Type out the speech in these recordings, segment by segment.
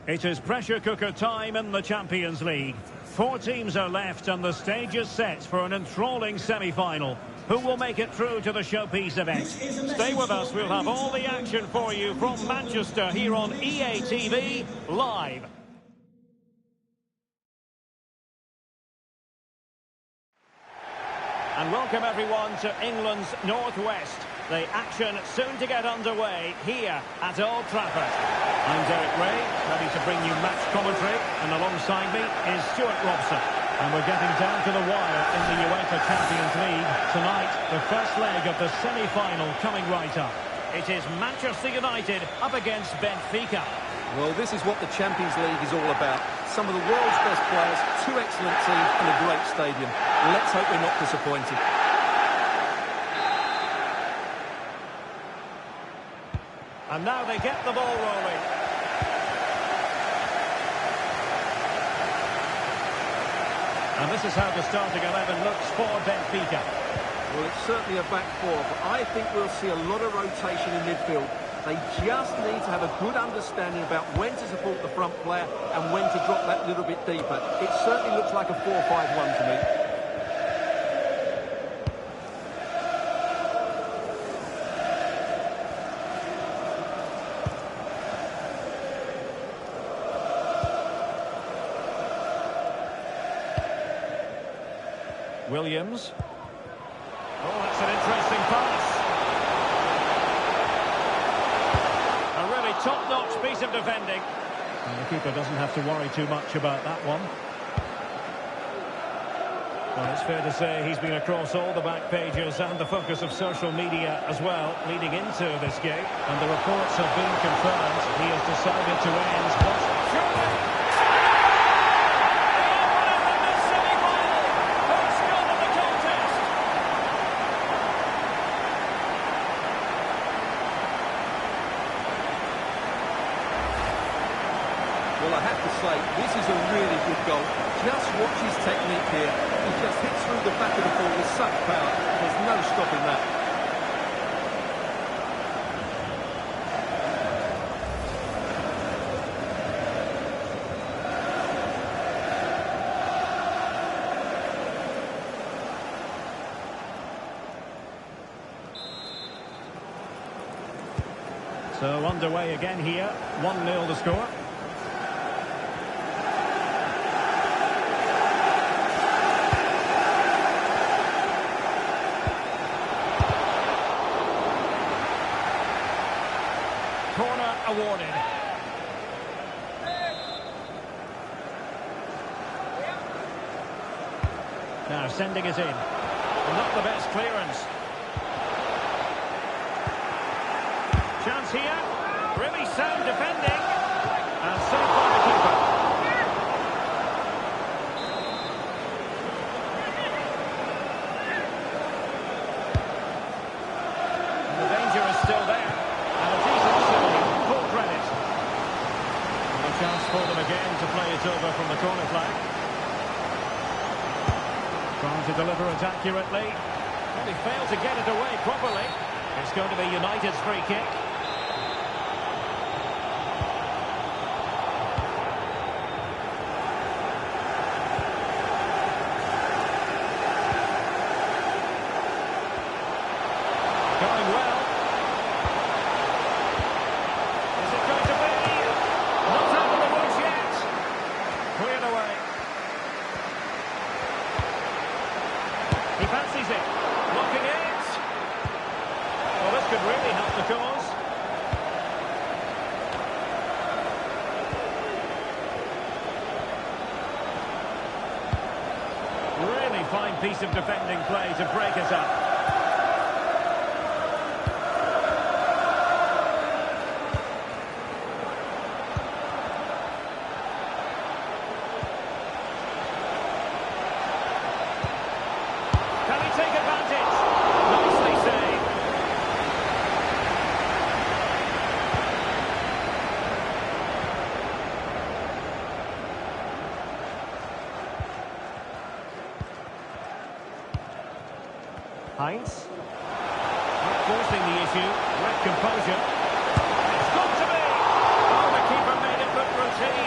It is pressure cooker time in the Champions League. 4 teams are left and the stage is set for an enthralling semi-final. Who will make it through to the showpiece event? Stay with us, we'll have all the action for you from Manchester here on EA TV Live. And welcome everyone to England's Northwest. The action soon to get underway here at Old Trafford. I'm Derek Ray, ready to bring you match commentary, and alongside me is Stuart Robson. And we're getting down to the wire in the UEFA Champions League. Tonight, the first leg of the semi-final coming right up. It is Manchester United up against Benfica. Well, this is what the Champions League is all about. Some of the world's best players, 2 excellent teams and a great stadium. Let's hope we're not disappointed. And now they get the ball rolling. And this is how the starting 11 looks for Benfica. Well, it's certainly a back 4, but I think we'll see a lot of rotation in midfield. They just need to have a good understanding about when to support the front player and when to drop that little bit deeper. It certainly looks like a 4-5-1 to me. Williams. Oh, that's an interesting pass. A really top-notch piece of defending. And the keeper doesn't have to worry too much about that one. Well, it's fair to say he's been across all the back pages and the focus of social media as well, leading into this game. And the reports have been confirmed. He has decided to end what surely... Well, I have to say, this is a really good goal. Just watch his technique here. He just hits through the back of the ball with such power. There's no stopping that. So underway again here. 1-0 the score. Corner awarded. Now sending it in. Not the best clearance. Chance here. Really sound defending. And saved by the keeper. And the danger is still there. And a decent save. Full credit. And a chance for them again to play it over from the corner flag. Trying to deliver it accurately. Well, he failed to get it away properly. It's going to be United's free kick. Going well. Is it going to be? Not out of the woods yet. Cleared away. He fancies it. Blocking it. Well, this could really help the cause. Really fine piece of defending play to break it up. Can he take advantage? Nicely saved. Heinz. Not forcing the issue. With composure. It's got to be! Oh, the keeper made it look routine.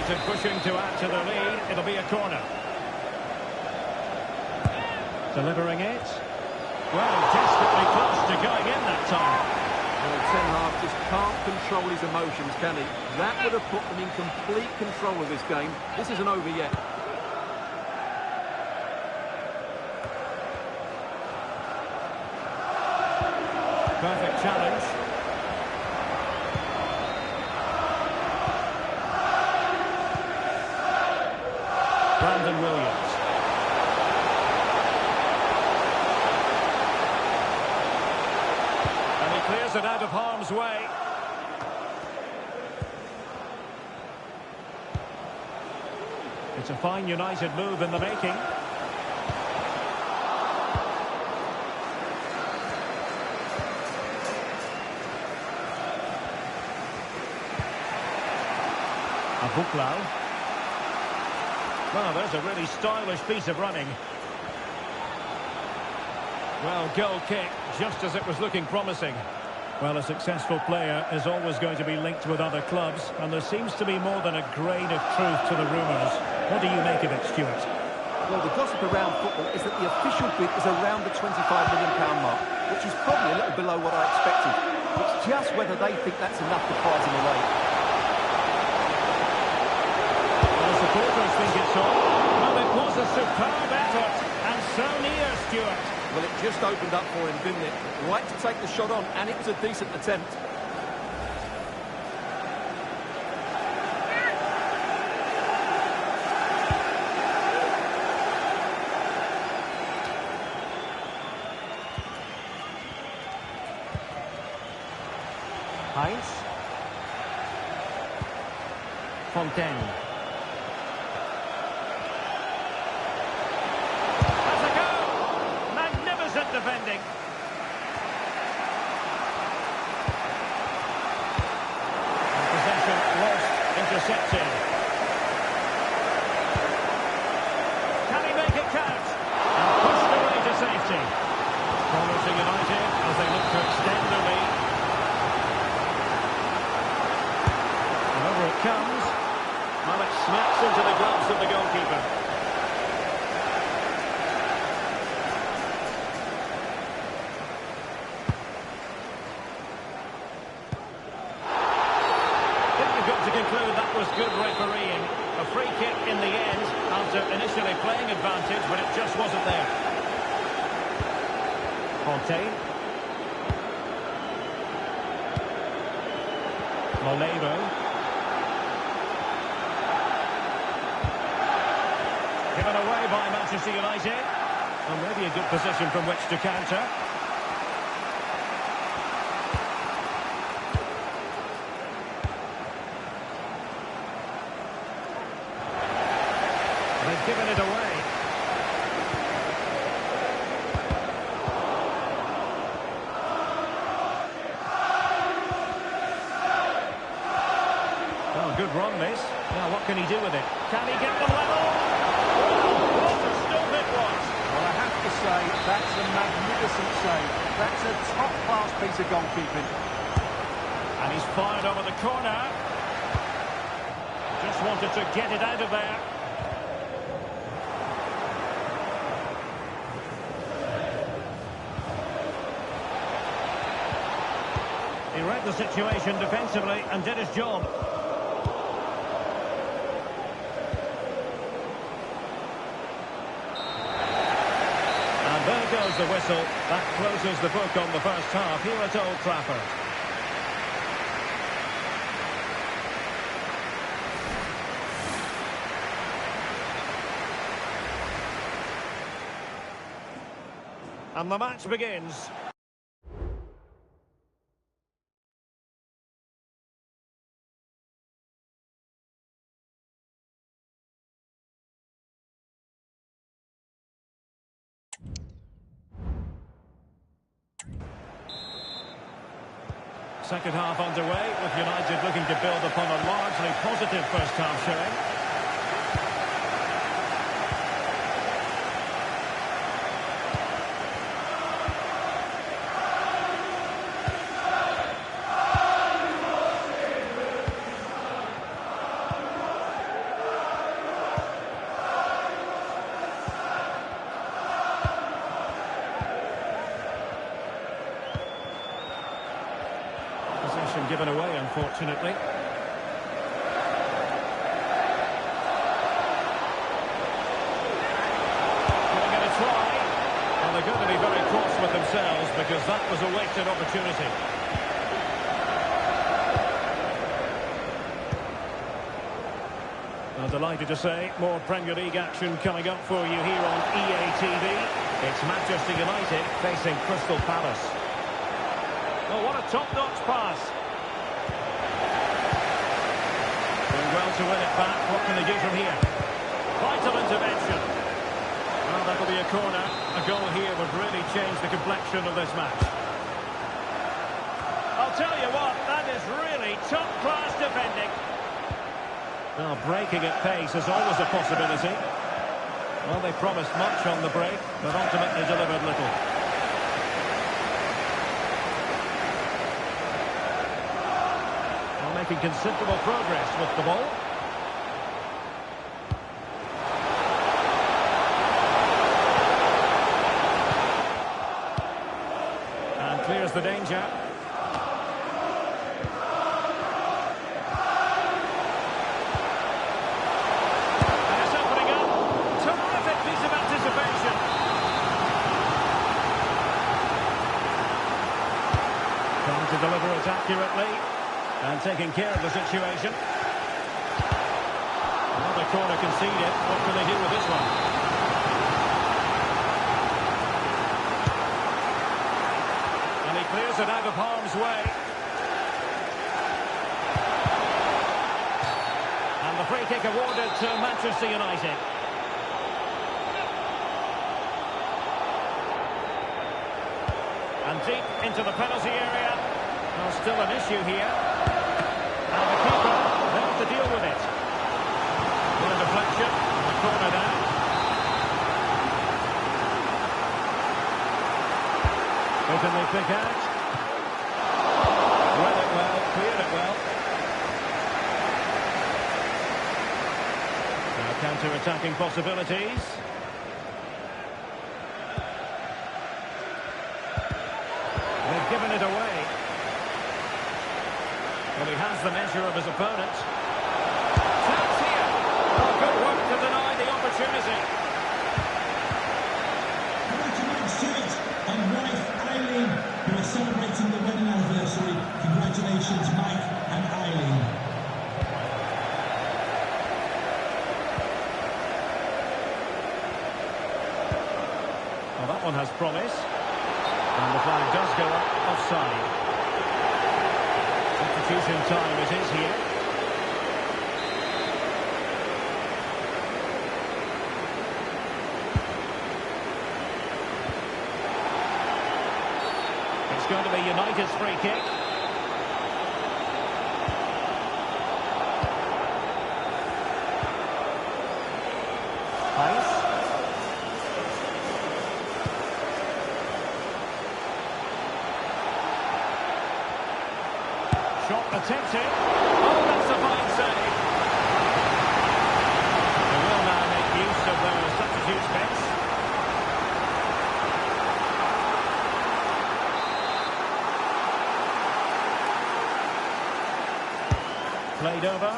United pushing to add to the lead. It'll be a corner. Delivering it. Well, desperately close to going in that time. Well, Ten Hag just can't control his emotions, can he? That would have put them in complete control of this game. This isn't over yet. Perfect challenge. Brandon Williams. And he clears it out of harm's way. It's a fine United move in the making. Bukan. Well, there's a really stylish piece of running. Well, goal kick, just as it was looking promising. Well, a successful player is always going to be linked with other clubs, and there seems to be more than a grain of truth to the rumours. What do you make of it, Stuart? Well, the gossip around football is that the official bid is around the £25 million mark, which is probably a little below what I expected. It's just whether they think that's enough to prize him away. Supporters think it's all. Well, it was a superb effort, and so near, Stuart. Well, it just opened up for him, didn't it? Right to take the shot on, and it was a decent attempt. Heinz. Fontaine. Defending. And possession lost, intercepted. Can he make it count? And pushed away to safety. Corner to United as they look to extend the lead. And over it comes. Well, it smacks into the gloves of the goalkeeper. Conclude that was good refereeing. A free kick in the end after initially playing advantage, but it just wasn't there. Fontaine. Molero. Given away by Manchester United. And maybe a good position from which to counter. They've given it away. Well, good run, this. Now, what can he do with it? Can he get them level? What a stupid was. Well, I have to say, that's a magnificent save. That's a top-class piece of goalkeeping. And he's fired over the corner. Just wanted to get it out of there. He read the situation defensively and did his job. And there goes the whistle. That closes the book on the first half here at Old Trafford. And the match begins. Second half underway, with United looking to build upon a largely positive first half showing. possession given away, unfortunately. Giving it a try. Well, they're going to be very cross with themselves because that was a wasted opportunity. Well, delighted to say, more Premier League action coming up for you here on EA TV. It's Manchester United facing Crystal Palace. Oh, what a top-notch pass. Doing well to win it back. What can they do from here? Vital intervention. Well, that'll be a corner. A goal here would really change the complexion of this match. I'll tell you what, that is really top-class defending. Well, breaking at pace is always a possibility. Well, they promised much on the break, but ultimately delivered little. Well, making considerable progress with the ball. And clears the danger. To deliver it accurately and taking care of the situation. Another corner conceded. What can they do with this one? And he clears it out of harm's way. And the free kick awarded to Manchester United. And deep into the penalty area. Well, still an issue here. And the keeper there to deal with it. What a deflection. The corner now. Who can they pick out? Read it well, cleared it well. Now counter-attacking possibilities. They've given it away. Well, he has the measure of his opponent. Chance here. Oh, good work to deny the opportunity. Congratulations, Stuart and wife Eileen, who are celebrating the wedding anniversary. Congratulations, Mike and Eileen. Well, that one has promise. And the flag does go up offside. Substitution time it is here. It's going to be United's free kick. Pace. Shot attempted. Oh, that's a fine save. They will now make use of their substitute bench. Played over.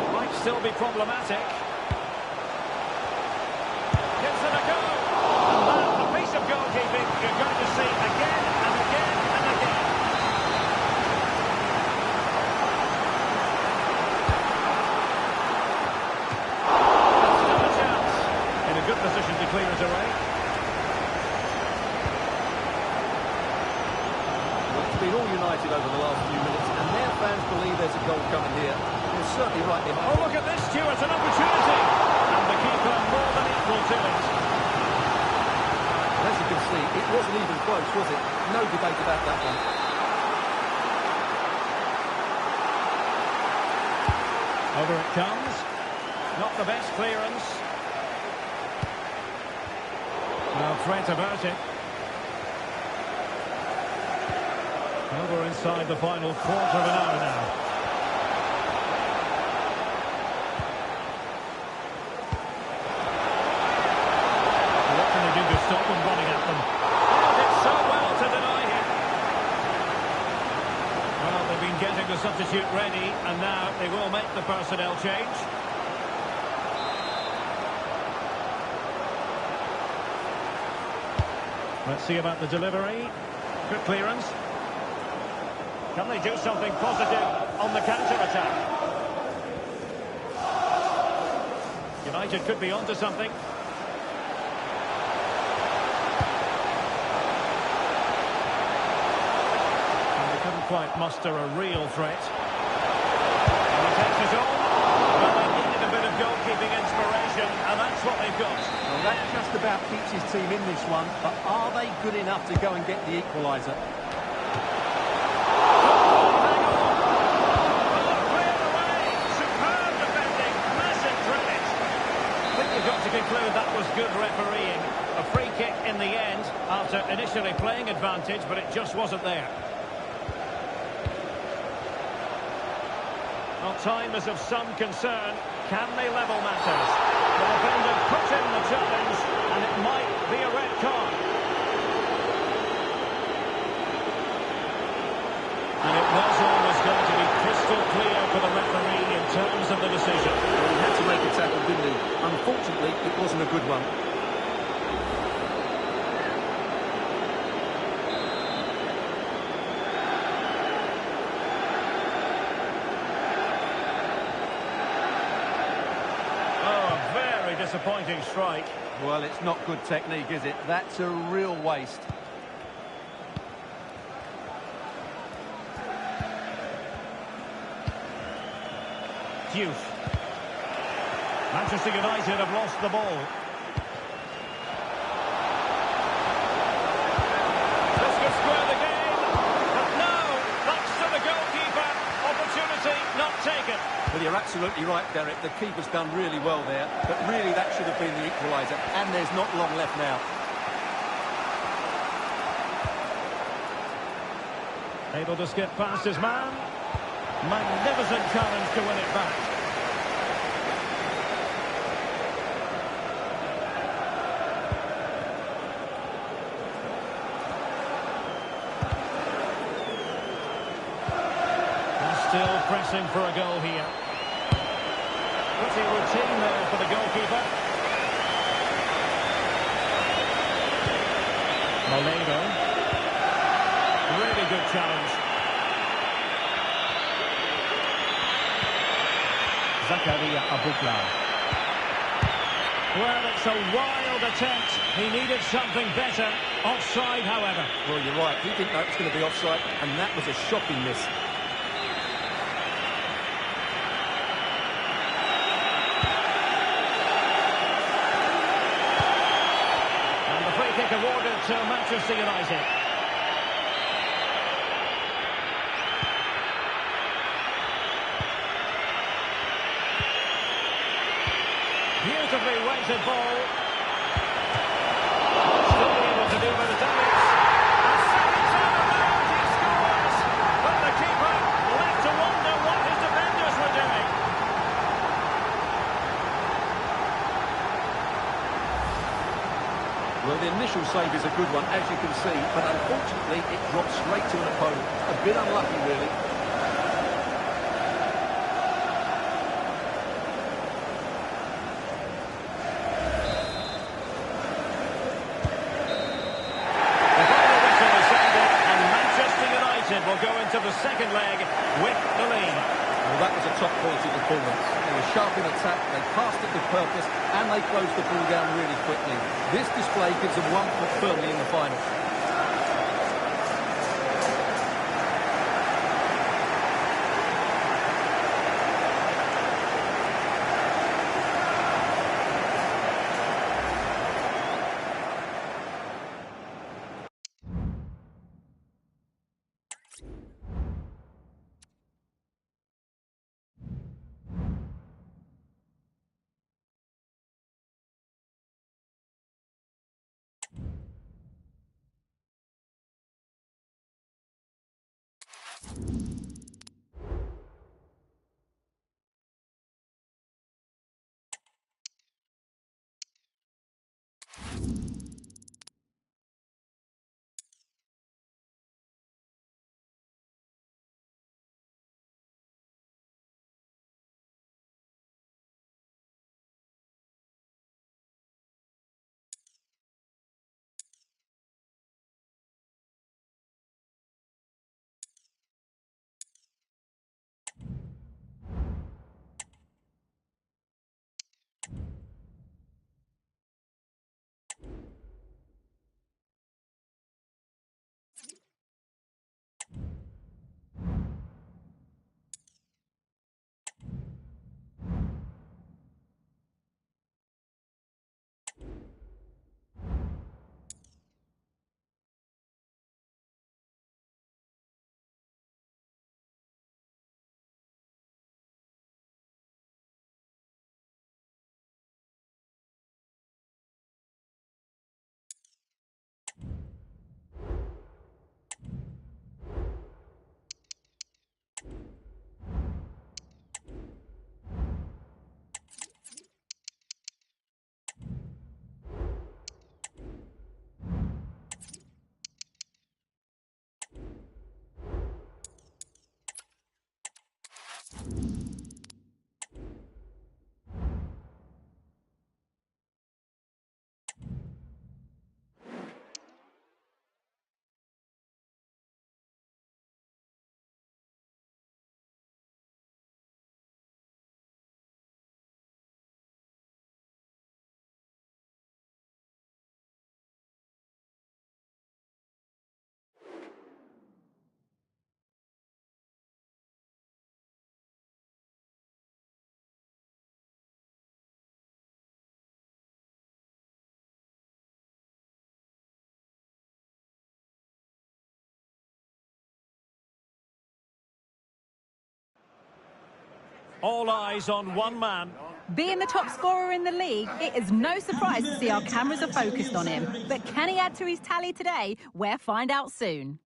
It might still be problematic. Gives it a go. And that, a piece of goalkeeping you're going to see again and again and again. Good position to clear it away. Well, it's been all United over the last few minutes, and their fans believe there's a goal coming here. They're certainly right behind. Oh, look at this, Stuart, an opportunity! And the keeper more than equal to it. As you can see, it wasn't even close, was it? No debate about that one. Over it comes. Not the best clearance. No threat about it. Well, we're inside the final quarter of an hour now. What can they do to stop them running at them? Oh, did so well to deny him. substitute ready, and now they will make the personnel change. Let's see about the delivery. Good clearance. Can they do something positive on the counter-attack? United could be onto something. And they couldn't quite muster a real threat. And he takes it on. Well, they needed a bit of goalkeeping inspiration, and that's what they've got. Well, that just about keeps his team in this one, but are they good enough to go and get the equaliser? Conclude that was good refereeing. A free kick in the end after initially playing advantage, but it just wasn't there. Well, time is of some concern. Can they level matters? The defender put in the challenge, and it might be a red card. And it was always going to be crystal clear for the referee in terms of the decision. Well, he had to make a tackle, didn't he? Unfortunately, it wasn't a good one. Oh, a very disappointing strike. Well, it's not good technique, is it? That's a real waste. Youth. Manchester United have lost the ball. This could square the game, but no, thanks to the goalkeeper. Opportunity not taken. Well, you're absolutely right, Derek. The keeper's done really well there, but really that should have been the equaliser, and there's not long left now. Able to skip past his man. Magnificent challenge to win it back. Still pressing for a goal here. Pretty routine there for the goalkeeper. Molino. Really good challenge. Well, it's a wild attempt. He needed something better. Offside, however. Well, you're right. He didn't know it was going to be offside, and that was a shocking miss. Kick awarded to Manchester United. Beautifully weighted ball. Still able to do a bit of damage. A second time around he scores. But the keeper left to wonder what his defenders were doing. Well, the initial save is a good one, as you can see, but unfortunately it dropped straight to an opponent. A bit unlucky, really. The final whistle is sounded, and Manchester United will go into the second leg with the lead. Well, that was a top-quality performance. They were sharp in attack, they passed it with purpose, and they closed the ball down really quickly. This display gives them 1 foot firmly in the final. All eyes on one man. Being the top scorer in the league, it is no surprise to see our cameras are focused on him. But can he add to his tally today? We'll find out soon.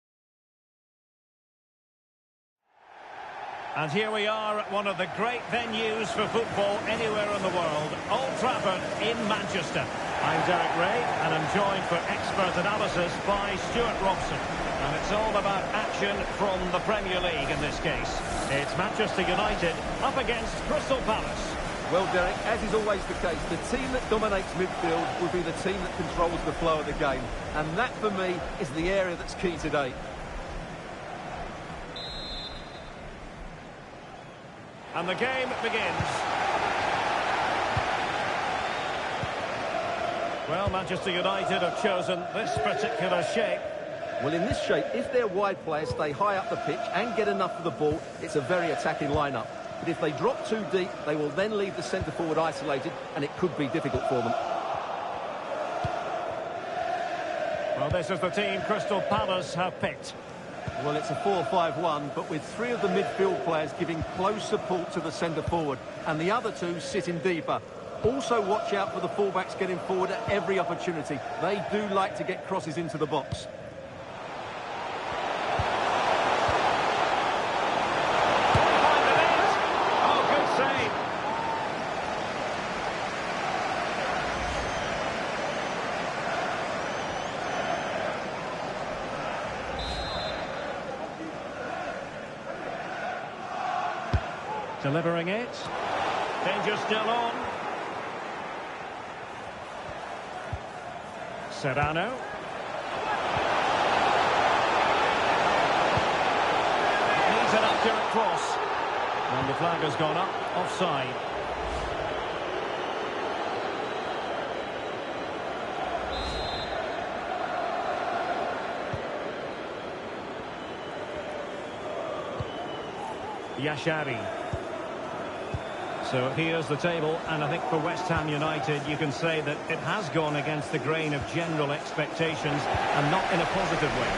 And here we are at one of the great venues for football anywhere in the world, Old Trafford in Manchester. I'm Derek Ray, and I'm joined for expert analysis by Stuart Robson. And it's all about action from the Premier League in this case. It's Manchester United up against Crystal Palace. Well, Derek, as is always the case, the team that dominates midfield will be the team that controls the flow of the game. And that, for me, is the area that's key today. And the game begins. Well, Manchester United have chosen this particular shape. Well, in this shape, if their wide players stay high up the pitch and get enough of the ball, it's a very attacking lineup. But if they drop too deep, they will then leave the centre-forward isolated, and it could be difficult for them. Well, this is the team Crystal Palace have picked. Well, it's a 4-5-1, but with three of the midfield players giving close support to the centre-forward, and the other two sitting deeper. Also, watch out for the fullbacks getting forward at every opportunity. They do like to get crosses into the box. Delivering it. Danger still on. Serrano. Needs an accurate cross. And the flag has gone up. Offside. Yashari. So here's the table, and I think for West Ham United, you can say that it has gone against the grain of general expectations, and not in a positive way.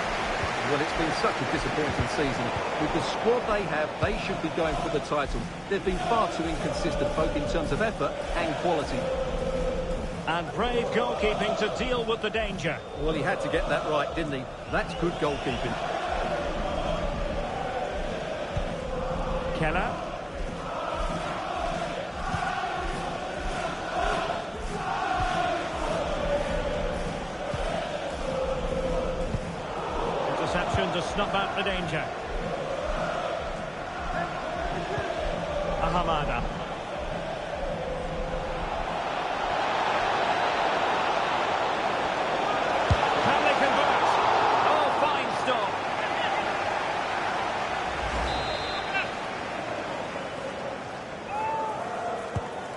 Well, it's been such a disappointing season. With the squad they have, they should be going for the title. They've been far too inconsistent, both in terms of effort and quality. And brave goalkeeping to deal with the danger. Well, he had to get that right, didn't he? That's good goalkeeping. Keller. Interception to snuff out the danger. Ahamada. Can they convert? Oh, fine stop.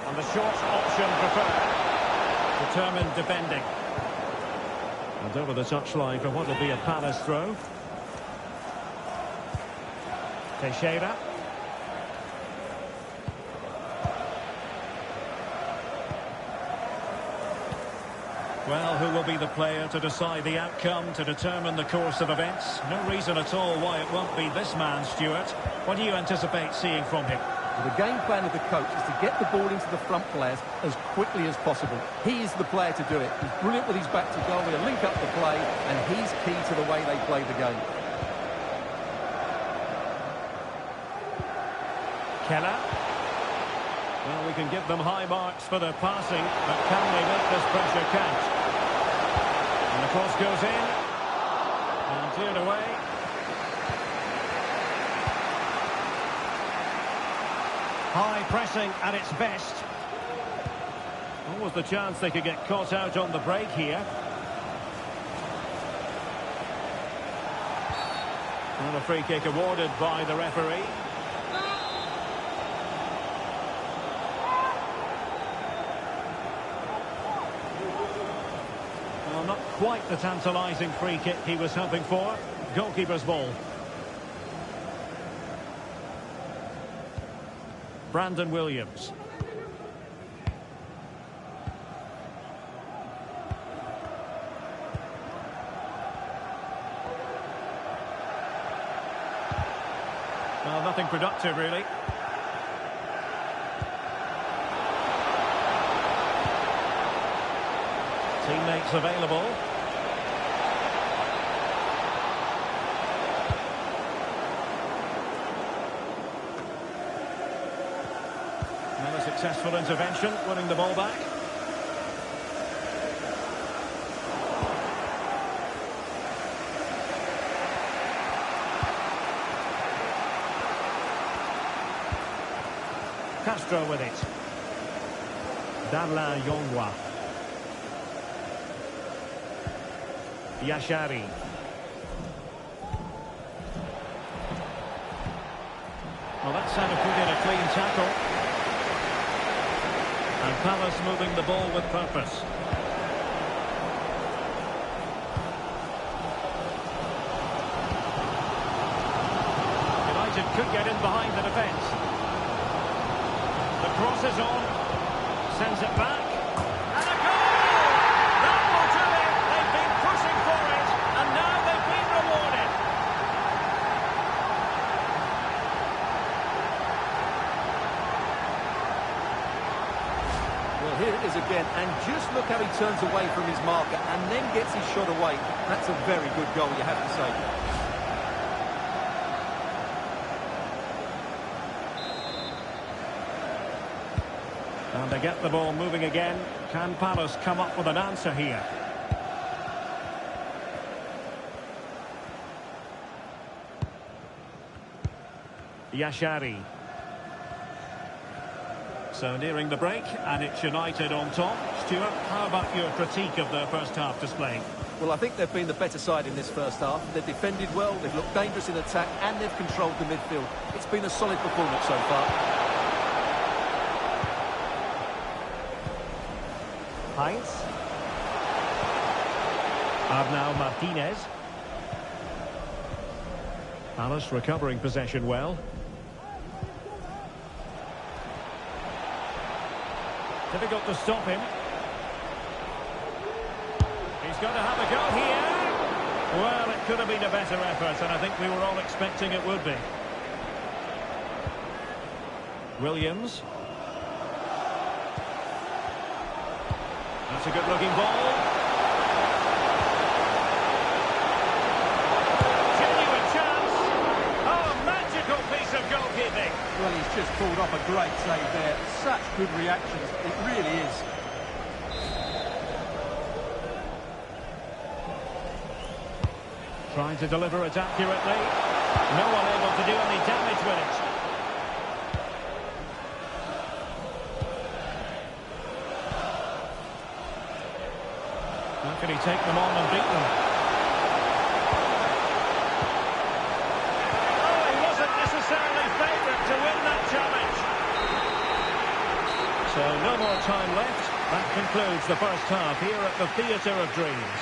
And the short option preferred. Determined defending. And over the touchline for what will be a Palace throw. Teixeira. Well, who will be the player to decide the outcome, to determine the course of events? No reason at all why it won't be this man, Stuart. What do you anticipate seeing from him? The game plan of the coach is to get the ball into the front players as quickly as possible. He is the player to do it. He's brilliant with his back to goal. He'll link up the play, and he's key to the way they play the game. Keller. Well, we can give them high marks for their passing, but can they make this pressure count? And the cross goes in. And cleared away. High pressing at its best. What was the chance they could get caught out on the break here? And a free kick awarded by the referee. Well, not quite the tantalising free kick he was hoping for. Goalkeeper's ball. Brandon Williams. Well, nothing productive, really. teammates available. Another successful intervention, winning the ball back. Castro with it. Darla Yongwa. Yashari. Well, that's how to put in a clean tackle. And Palace moving the ball with purpose. United could get in behind the defence. The cross is on. Sends it back. And a goal! That will do it. They've been pushing for it. And now they've been rewarded. Well, here it is again, and just look how he turns away from his marker and then gets his shot away. That's a very good goal, you have to say. And they get the ball moving again. Can Palace come up with an answer here? Yashari. So nearing the break, and it's United on top. Stuart, how about your critique of their first half display? Well, I think they've been the better side in this first half. They've defended well, they've looked dangerous in attack, and they've controlled the midfield. It's been a solid performance so far. Heinz. Arnau Martinez. Palace recovering possession well. Difficult to stop him. He's got to have a go here. Well, it could have been a better effort, and I think we were all expecting it would be. Williams. That's a good-looking ball. Genuine chance. Oh, magical piece of goalkeeping. Well, he's just pulled off a great save there. Such good reactions. It really is. Trying to deliver it accurately. No one able to do any damage with it. How can he take them on and beat them? Oh, he wasn't necessarily favourite to win that challenge. So no more time left. That concludes the first half here at the Theatre of Dreams.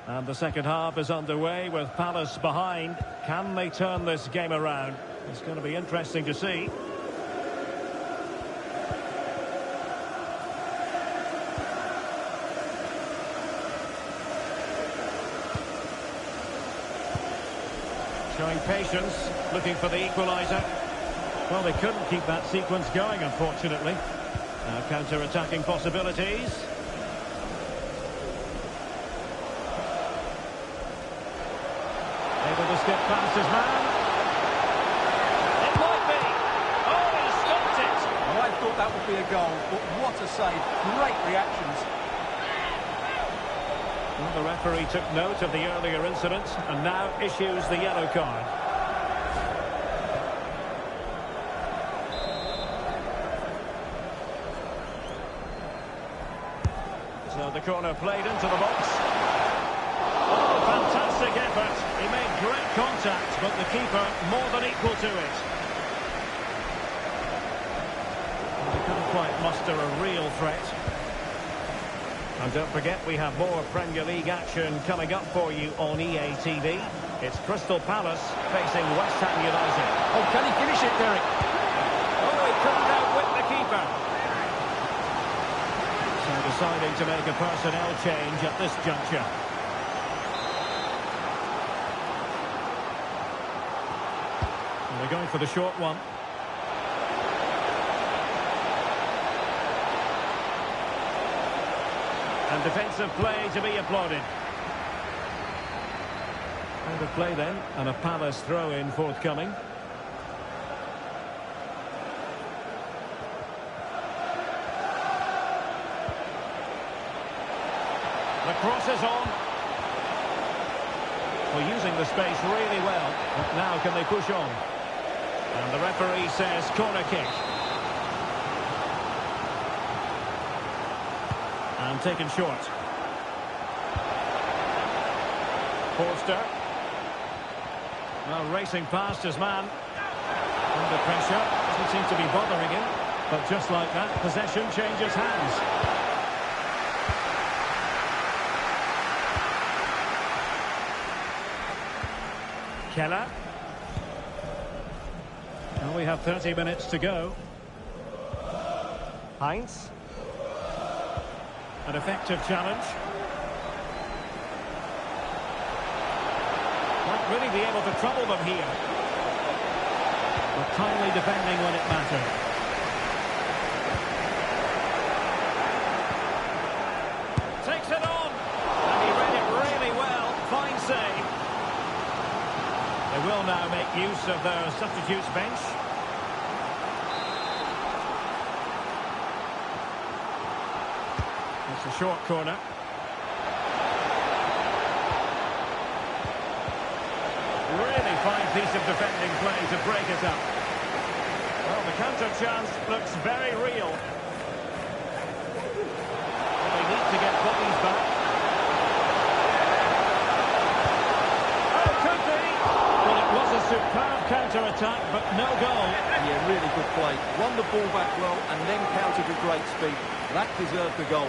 And the second half is underway with Palace behind. Can they turn this game around? It's going to be interesting to see. Showing patience, looking for the equaliser. Well, they couldn't keep that sequence going, unfortunately. Now counter-attacking possibilities. Able to skip past his man. It might be. Oh, he stopped it. Well, I thought that would be a goal, but what a save. Great reactions. Well, the referee took note of the earlier incident and now issues the yellow card. So the corner played into the box. Oh, fantastic effort. He made great contact, but the keeper more than equal to it. They couldn't quite muster a real threat. And don't forget, we have more Premier League action coming up for you on EA TV. It's Crystal Palace facing West Ham United. Oh, can he finish it, Derek? Oh, he couldn't outwit the keeper. So deciding to make a personnel change at this juncture. And they're going for the short one. And defensive play to be applauded. Out of play then, and a Palace throw-in forthcoming. The cross is on. Well, using the space really well. But now can they push on? And the referee says corner kick. And taken short. Forster. Well, racing past his man. Under pressure. Doesn't seem to be bothering him. But just like that, possession changes hands. Keller. And we have 30 minutes to go. Heinz. An effective challenge. Might really be able to trouble them here. But kindly defending when it mattered. Takes it on. And he read it really well. Fine save. They will now make use of their substitutes bench. It's a short corner. Really fine piece of defending play to break it up. Well, the counter chance looks very real. Well, they need to get bodies back. Oh, could be! Well, it was a superb counter-attack, but no goal. Yeah, really good play. Won the ball back well and then countered with great speed. That deserved the goal.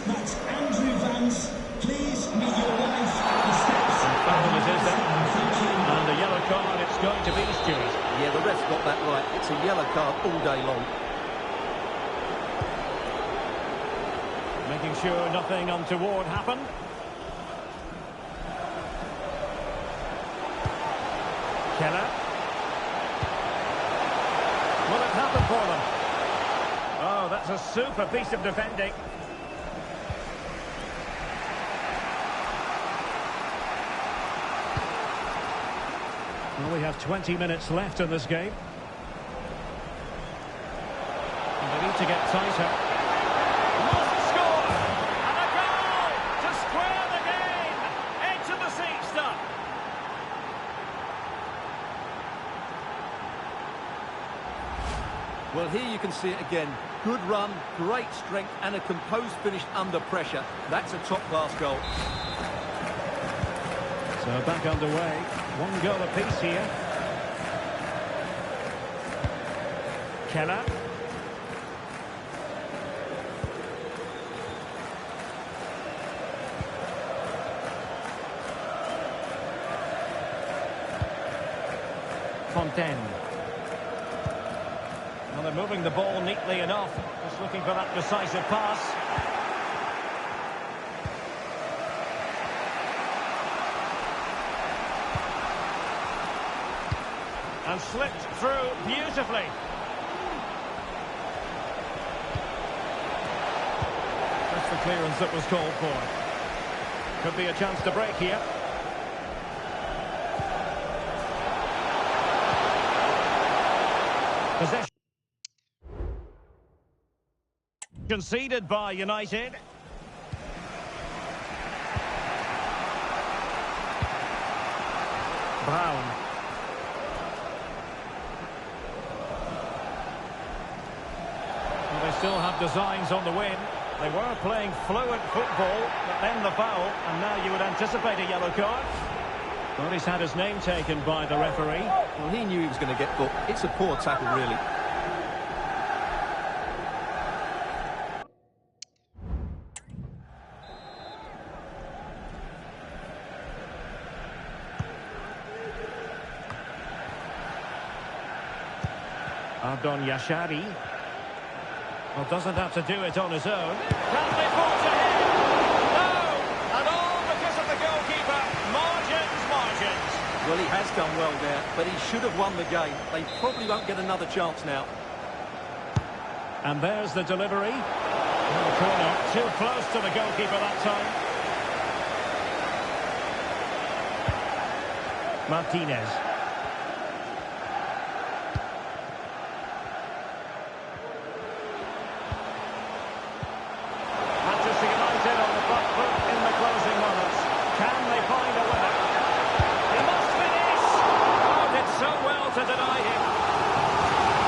That's Andrew Vance. Please meet your wife at the steps. It is then. And a yellow card it's going to be, Stuart. Yeah, the ref's got that right. It's a yellow card all day long. Making sure nothing untoward happened. Keller. Will it happen for them? Oh, that's a super piece of defending. Well, we have 20 minutes left in this game. And they need to get tighter. Must score! And a goal to square the game! Edge of the seat stuff. Well, here you can see it again. Good run, great strength, and a composed finish under pressure. That's a top-class goal. So back underway. One goal apiece here. Keller. Fontaine. Well, they're moving the ball neatly enough. Just looking for that decisive pass. And slipped through beautifully. That's the clearance that was called for. Could be a chance to break here. Possession conceded by United. Brown. Well, they still have designs on the win. They were playing fluent football, but then the foul, and now you would anticipate a yellow card. Well, he's had his name taken by the referee. Well, he knew he was going to get booked. It's a poor tackle, really. Ardon Yashari. Well, doesn't have to do it on his own. Can they force ahead? No! And all because of the goalkeeper. Margins. Well, he has done well there, but he should have won the game. They probably won't get another chance now. And there's the delivery. The corner, too close to the goalkeeper that time. Martinez. Manchester United on the front foot in the closing moments. Can they find a winner? He must finish! Oh, did so well to deny him.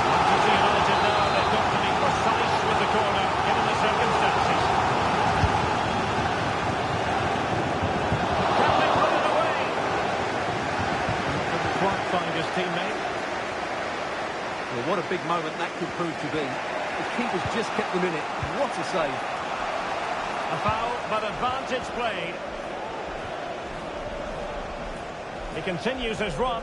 Manchester United now, they've got to be precise with the corner, given the circumstances. Can they put it away? Couldn't quite find his teammate. Well, what a big moment that could prove to be. The keeper's just kept them in it. What a save. A foul, but advantage played. He continues his run.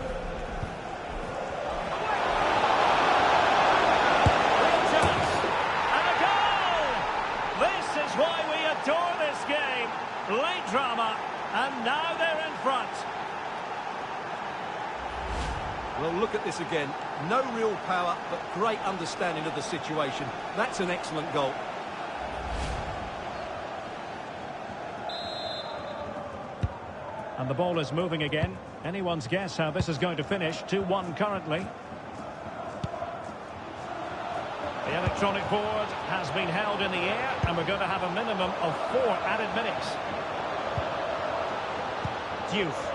Real chance. And a goal! This is why we adore this game. Late drama, and now they're in front. Well, look at this again. No real power, but great understanding of the situation. That's an excellent goal. And the ball is moving again. Anyone's guess how this is going to finish. 2-1 currently. The electronic board has been held in the air, and we're going to have a minimum of 4 added minutes. Diouf.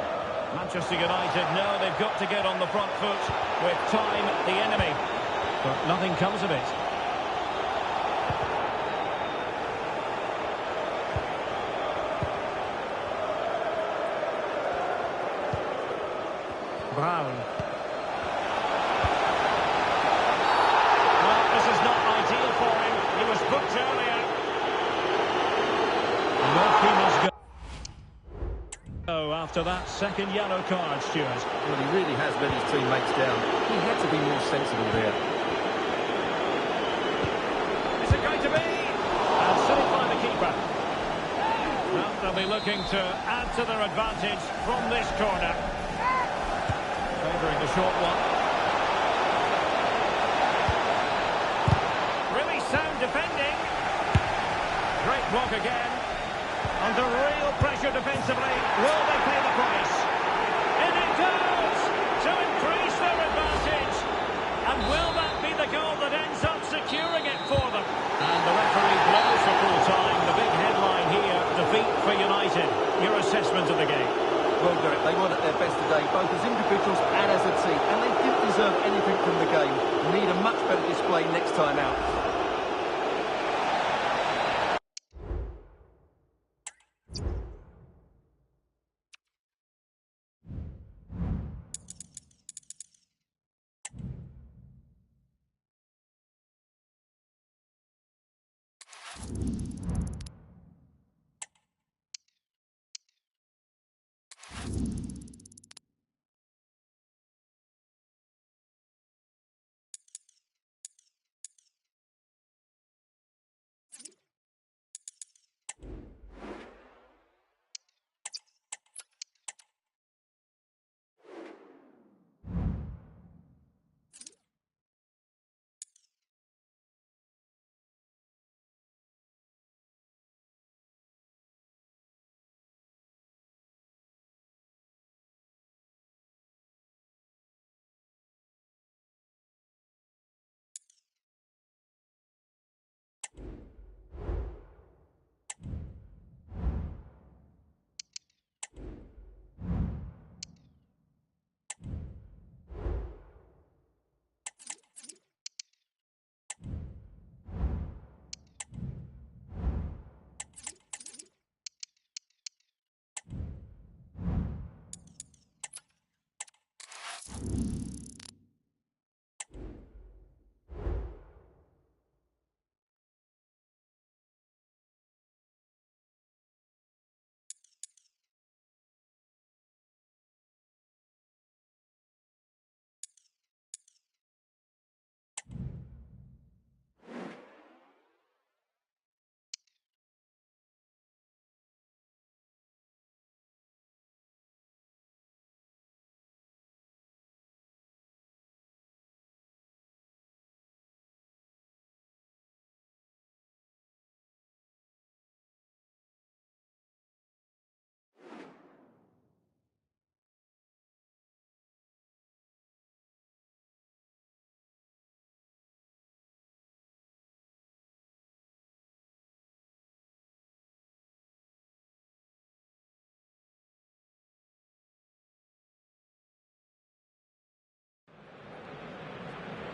Manchester United know they've got to get on the front foot with time the enemy. But nothing comes of it. Brown. Well, this is not ideal for him. He was booked earlier. After that second yellow card, Stuart. Well, he really has let his teammates down. He had to be more sensible there. Is it going to be? And saved by the keeper. Well, they'll be looking to add to their advantage from this corner. Favouring the short one. Really sound defending. Great block again. Under real pressure defensively. Will they pay the price? And it does! To increase their advantage. And will that be the goal that ends up securing it for them? And the referee blows for full time. The big headline here, defeat for United. Your assessment of the game? Well, Derek, they weren't at their best today, both as individuals and as a team. And they didn't deserve anything from the game. Need a much better display next time out.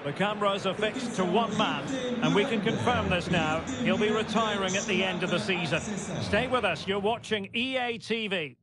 The cameras are fixed to one man, and we can confirm this now. He'll be retiring at the end of the season. Stay with us, you're watching EA TV.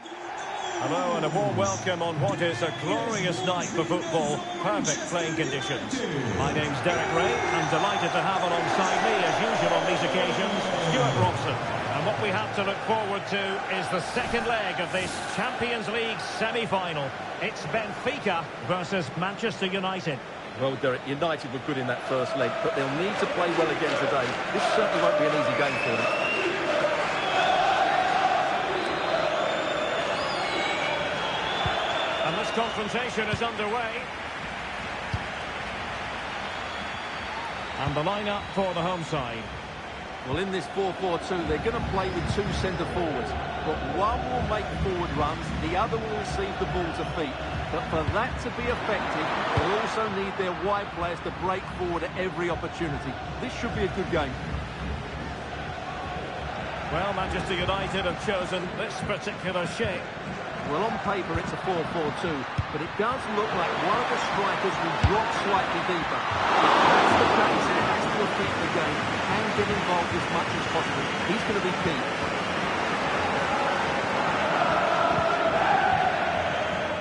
Hello and a warm welcome on what is a glorious night for football. Perfect playing conditions. My name's Derek Ray. I'm delighted to have alongside me, as usual on these occasions, Stuart Robson. And what we have to look forward to is the second leg of this Champions League semi-final. It's Benfica versus Manchester United. Well, Derek, United were good in that first leg, but they'll need to play well again today. This certainly won't be an easy game for them. And this confrontation is underway. And the lineup for the home side. Well, in this 4-4-2, they're going to play with two centre-forwards. But one will make forward runs, the other will receive the ball to feet. But for that to be effective, they'll also need their wide players to break forward at every opportunity. This should be a good game. Well, Manchester United have chosen this particular shape. Well, on paper, it's a 4-4-2, but it does look like one of the strikers will drop slightly deeper. If that's the case, he has to repeat the game and get involved as much as possible. He's going to be key.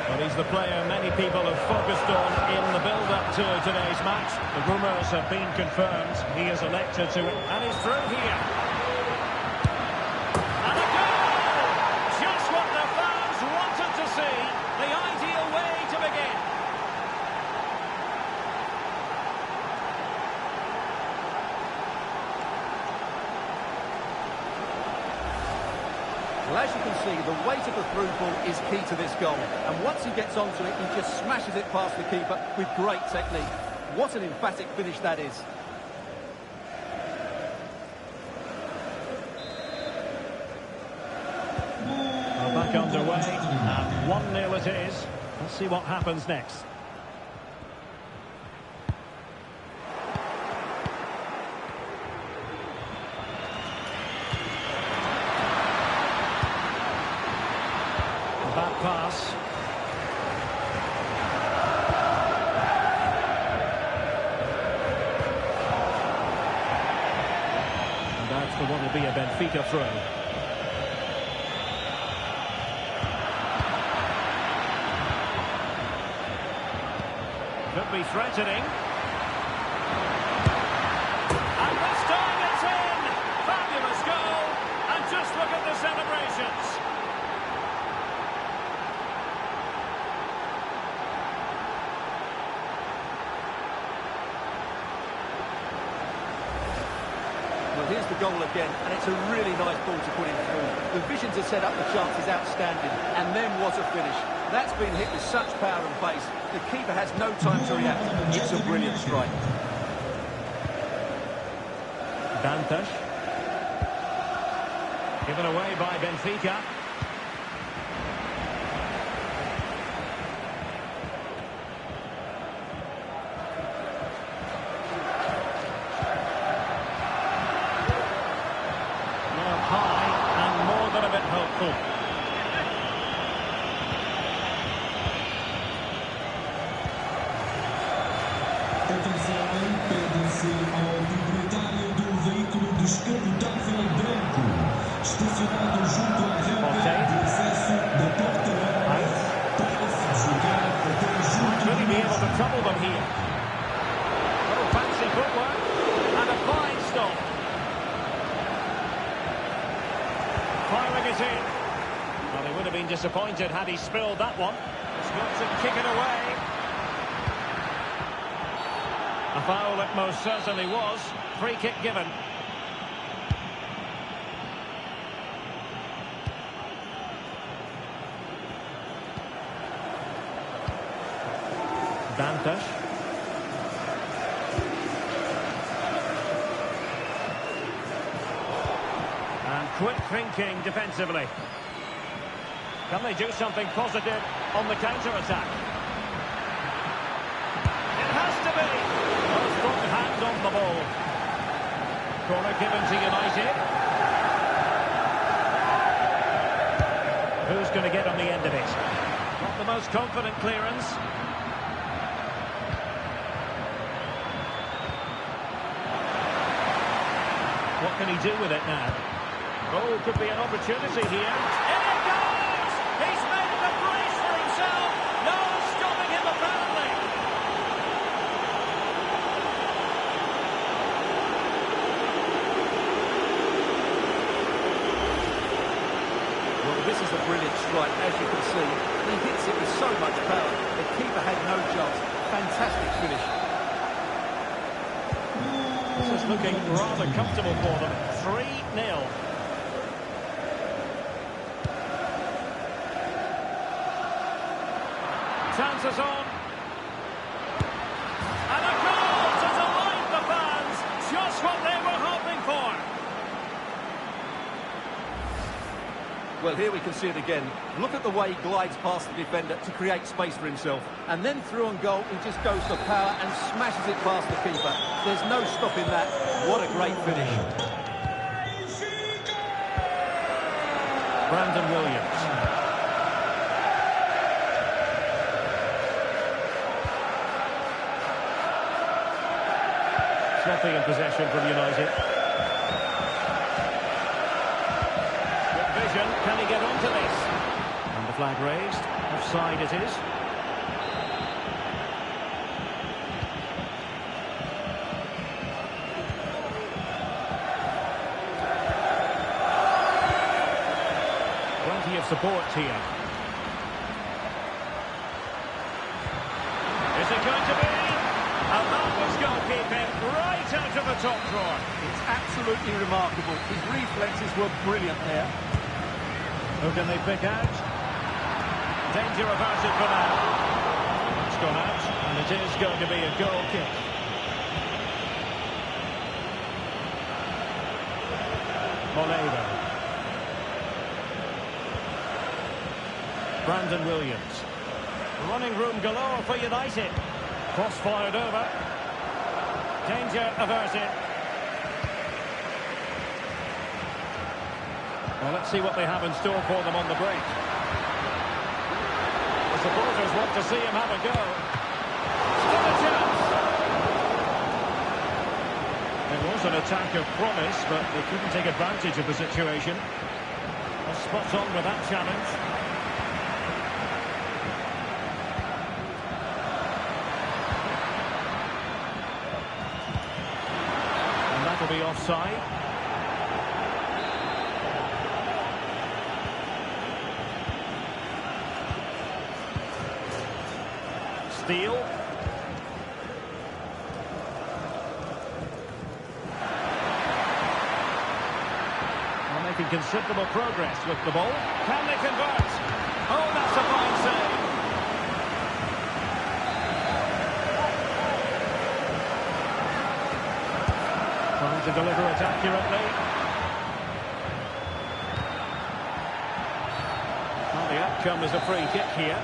Well, he's the player many people have focused on in the build-up to today's match. The rumours have been confirmed. He is elected to it, and he's through here. And a goal! Just what the fans wanted to see. The ideal way to begin. Well, as you can see, the weight of the through ball is key to this goal. And once he gets onto it, he just smashes it past the keeper with great technique. What an emphatic finish that is. Well, back underway, and 1-0 it is. Let's see what happens next. Bad pass. And that's the one to be a Benfica throw. Could be threatening. And this time it's in! Fabulous goal! And just look at the celebrations. Well, here's the goal again, and it's a really nice ball to put in through. The vision to set up the chance is outstanding, and then what a finish. That's been hit with such power and pace. The keeper has no time to react. It's a brilliant strike. Dantas. Given away by Benfica. Well, high and more than a bit hopeful. Atenção, pede-se ao proprietário do veículo descapotável branco, estacionado junto à rampa de acesso da porta branca, para se jogar até junto Really be able to trouble them here. Little fancy footwork and a fine stop. Firing it in. Well, he would have been disappointed had he spilled that one. He's got to kick it away. A foul it most certainly was. Free kick given. Dantas. And quick thinking defensively. Can they do something positive on the counter-attack? It has to be. A strong hand on the ball. Corner given to United. Who's going to get on the end of it? Not the most confident clearance. What can he do with it now? Oh, could be an opportunity here. In it goes! He's made it a brace for himself. No stopping him, apparently. Well, this is a brilliant strike, as you can see. He hits it with so much power. The keeper had no chance. Fantastic finish. This is looking rather comfortable for them. 3-0. Chances on. And a goal to delight the fans. Just what they were hoping for. Well, here we can see it again. Look at the way he glides past the defender to create space for himself. And then through on goal, he just goes for power and smashes it past the keeper. There's no stopping that. What a great finish. Brandon Williams. Sloppy in possession from United. Good vision. Can he get onto this? And the flag raised. Offside it is. Plenty of support here. Is it going to be? A marvellous goalkeeping right out of the top drawer. It's absolutely remarkable. His reflexes were brilliant there. Who can they pick out? Danger averted for now. It's gone out, and it is going to be a goal kick. Molero. Brandon Williams. Running room galore for United. Cross fired over. Danger averted. Well, let's see what they have in store for them on the break. The supporters want to see him have a go. Still a chance. It was an attack of promise, but they couldn't take advantage of the situation. Well, spot on with that challenge. Will be offside. Steele. Well, making considerable progress with the ball. Can they convert? Oh, that's a fine save. Trying to deliver it accurately. Well, the outcome is a free kick here.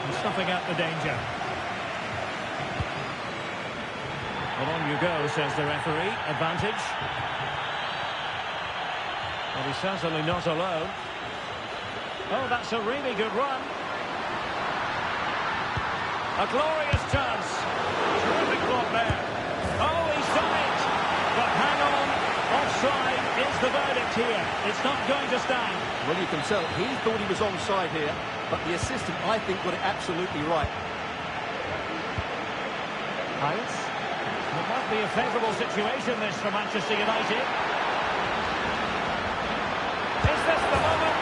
And snuffing out the danger. Well, on you go, says the referee. Advantage. But he's certainly not alone. Oh, that's a really good run. A glorious chance. Terrific block there. Oh, he's done it. But hang on. Offside is the verdict here. It's not going to stand. Well, you can tell he thought he was onside here, but the assistant, I think, got it absolutely right. Heights. It might be a favourable situation, this, for Manchester United. Is this the moment?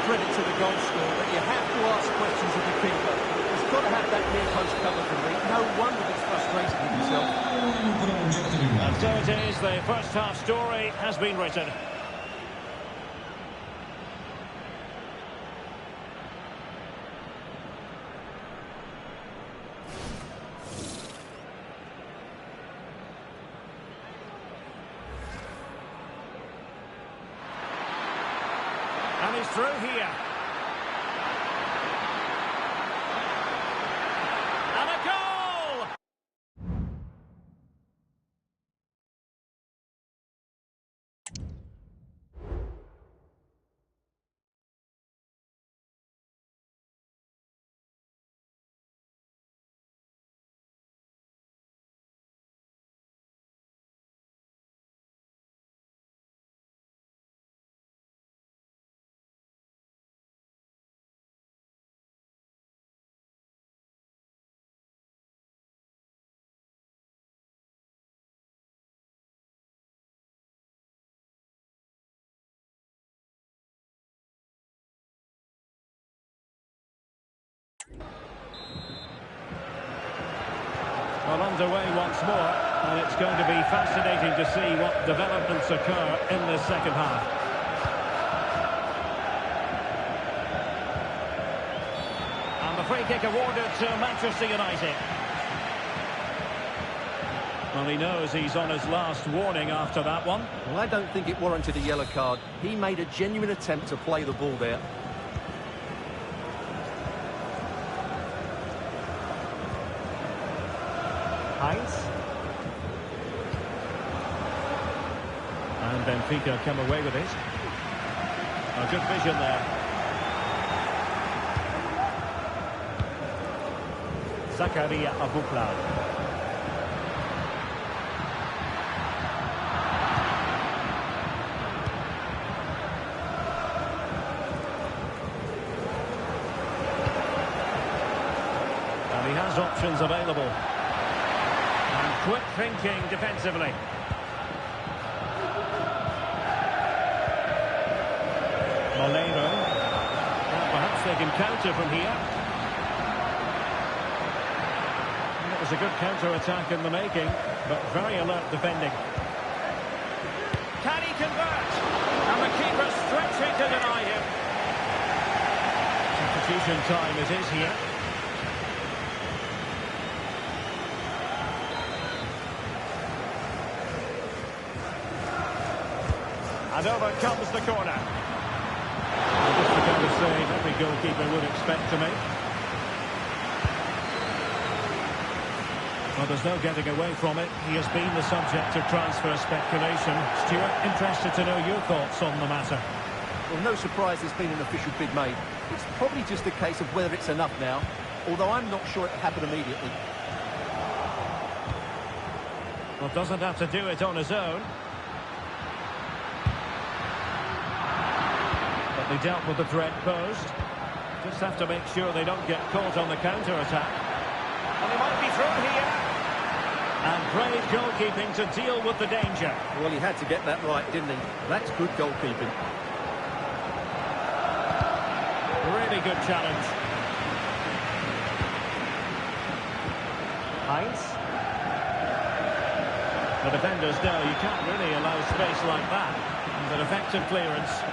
Credit to the goal scorer, but you have to ask questions of the keeper. He's got to have that near post cover for me. No wonder he's frustrated with himself. And so it is, the first half story has been written. through here. And a goal! Well, underway once more, and it's going to be fascinating to see what developments occur in this second half. And the free kick awarded to Manchester United. Well, he knows he's on his last warning after that one. Well, I don't think it warranted a yellow card. He made a genuine attempt to play the ball there. Heinz. And Benfica come away with it. A good vision there. Zakaria Abukla. And he has options available. Quick thinking defensively. Molero. Well, perhaps they can counter from here. And it was a good counter-attack in the making, but very alert defending. Can he convert? And the keeper stretching to deny him. Substitution time it is here. And over comes the corner. Well, just the kind of save every goalkeeper would expect to make. Well, there's no getting away from it. He has been the subject of transfer speculation. Stuart, interested to know your thoughts on the matter. Well, no surprise there's been an official bid made. It's probably just a case of whether it's enough now, although I'm not sure it'll happen immediately. Well, doesn't have to do it on his own. But they dealt with the threat posed. Just have to make sure they don't get caught on the counter-attack. And he might be through here. And brave goalkeeping to deal with the danger. Well, he had to get that right, didn't he? That's good goalkeeping. Really good challenge. Heinz. The defenders know you can't really allow space like that. And an effective clearance.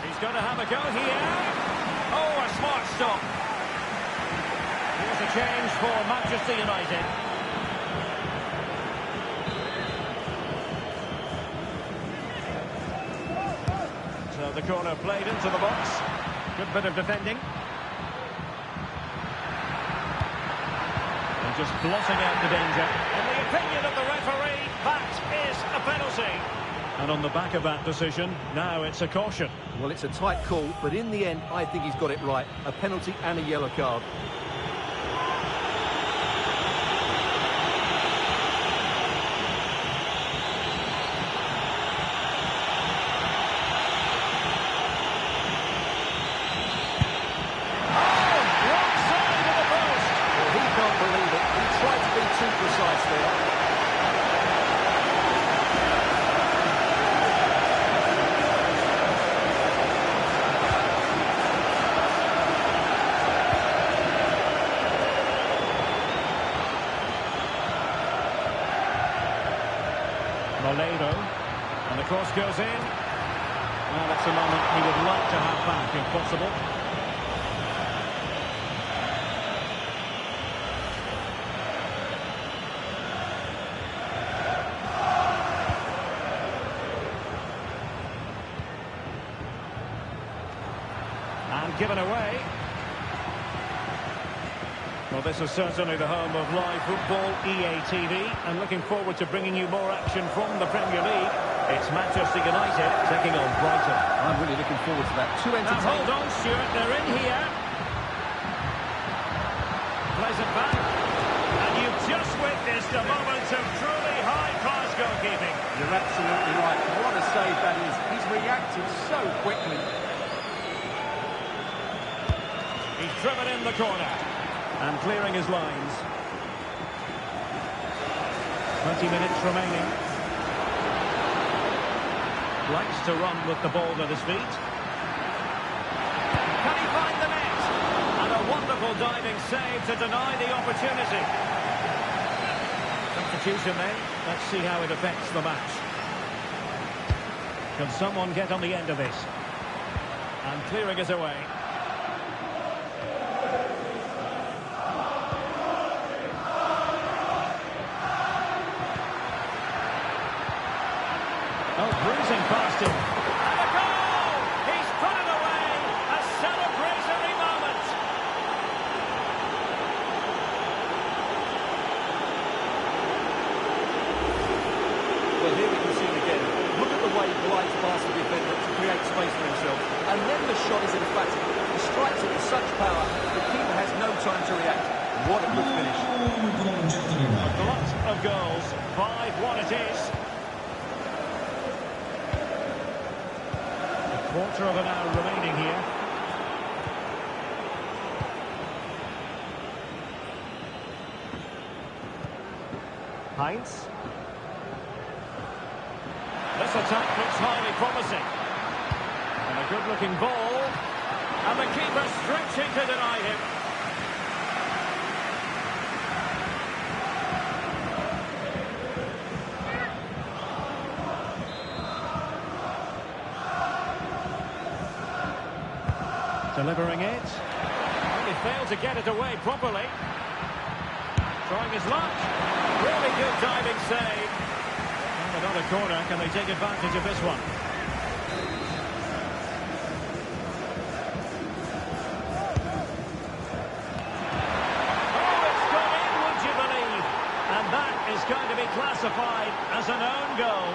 He's going to have a go here. Oh, a smart stop. Here's a change for Manchester United. So the corner played into the box. Good bit of defending. And just blotting out the danger. In the opinion of the referee, that is a penalty. And on the back of that decision, now it's a caution. Well, it's a tight call, but in the end, I think he's got it right. A penalty and a yellow card. Molero, and the cross goes in. Well, that's a moment he would like to have back if possible. given away. Well, this is certainly the home of live football, EA TV, and looking forward to bringing you more action from the Premier League. It's Manchester United taking on Brighton. I'm really looking forward to that. Too Now entertaining. hold on, Stuart, they're in here. Plays it back. And you've just witnessed a moment of truly high-class goalkeeping. You're absolutely right. What a save that is. He's reacted so quickly. He's driven in the corner. And clearing his lines. 20 minutes remaining. Likes to run with the ball at his feet. Can he find the net? And a wonderful diving save to deny the opportunity. Substitution then. Let's see how it affects the match. Can someone get on the end of this? And clearing it away. Oh, bruising past him. And a goal! He's put it away! A celebratory moment! Well, here we can see it again. Look at the way he glides past the defender to create space for himself. And then the shot is emphatic. He strikes it with such power, the keeper has no time to react. What a good finish. A glut of goals. 5-1 it is. Quarter of an hour remaining here. Heinz. This attack looks highly promising. And a good-looking ball. And the keeper stretching to deny him. Delivering it. He failed to get it away properly. Trying his luck. Really good diving save. And another corner. Can they take advantage of this one? Oh, it's gone in, would you believe? And that is going to be classified as an own goal.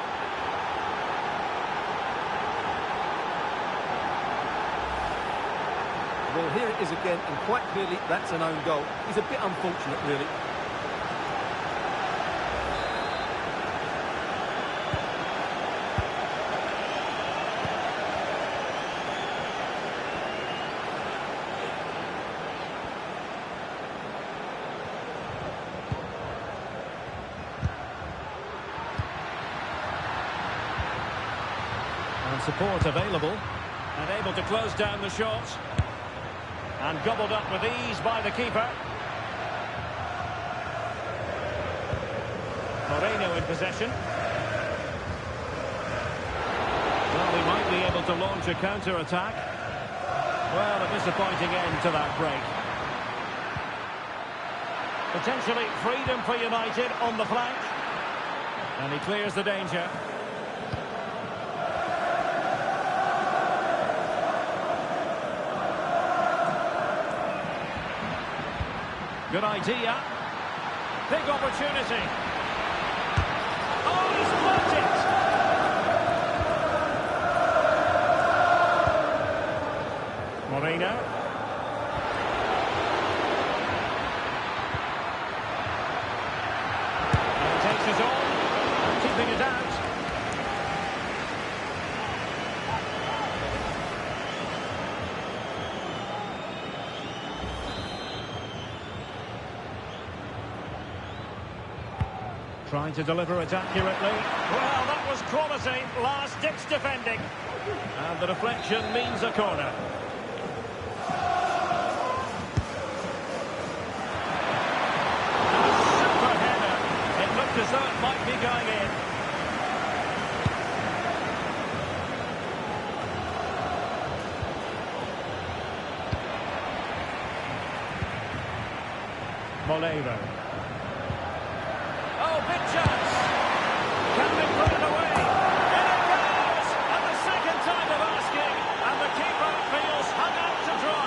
Well, here it is again, and quite clearly that's an own goal. He's a bit unfortunate, really. And support available. And able to close down the shot. And gobbled up with ease by the keeper. Moreno in possession. Well, he might be able to launch a counter-attack. Well, a disappointing end to that break. Potentially freedom for United on the flank. And he clears the danger. Good idea. Big opportunity. Oh, he's blocked it! Moreno. And he takes it on, keeping it out. Trying to deliver it accurately. Well, that was promising. Last ditch defending. And the deflection means a corner. And a super header. It looked as though it might be going in. Molero. Oh, big chance. Can they put it away? In it goes! And the second time of asking. And the keeper feels hung out to dry.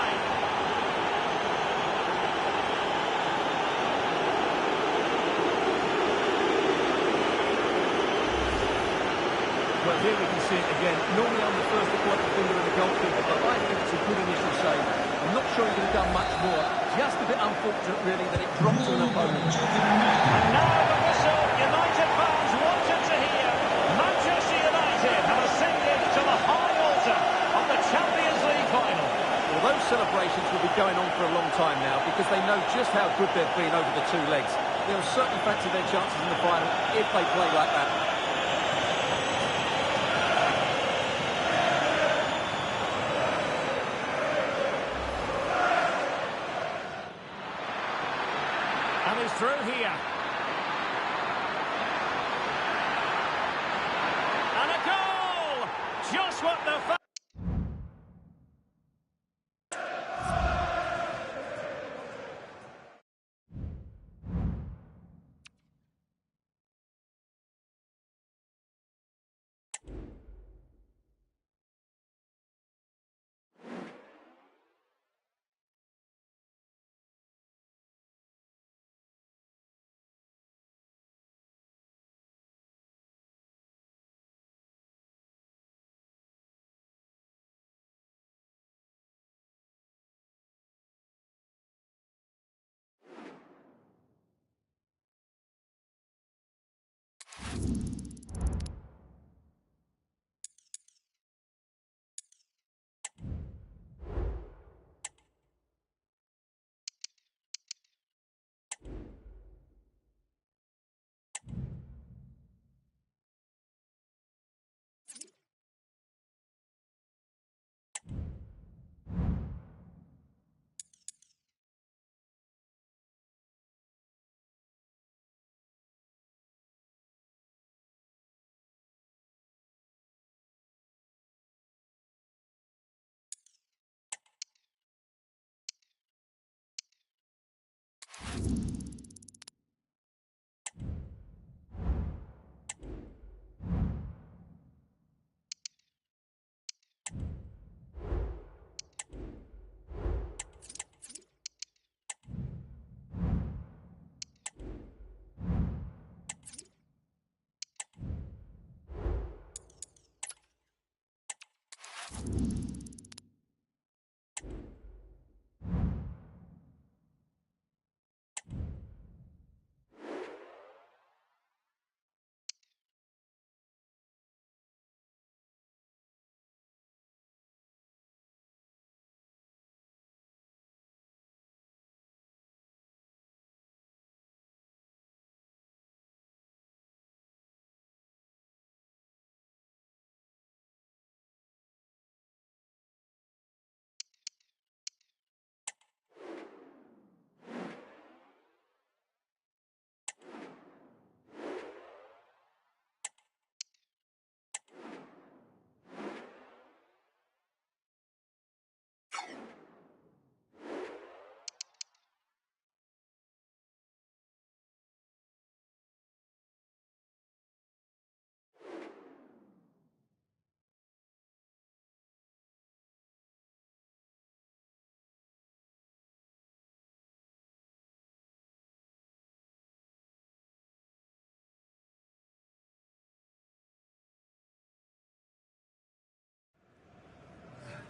Well, here we can see it again. Normally I'm the first to point the finger at the goalkeeper, but I think it's a good initial save. I'm not sure he could have done much more. Just a bit unfortunate, really, that it dropped to an opponent. And now the whistle United fans wanted to hear. Manchester United have ascended to the high altar of the Champions League final. Well, those celebrations will be going on for a long time now because they know just how good they've been over the two legs. They'll certainly fancy their chances in the final if they play like that. And he's through here. And a goal! Just what the...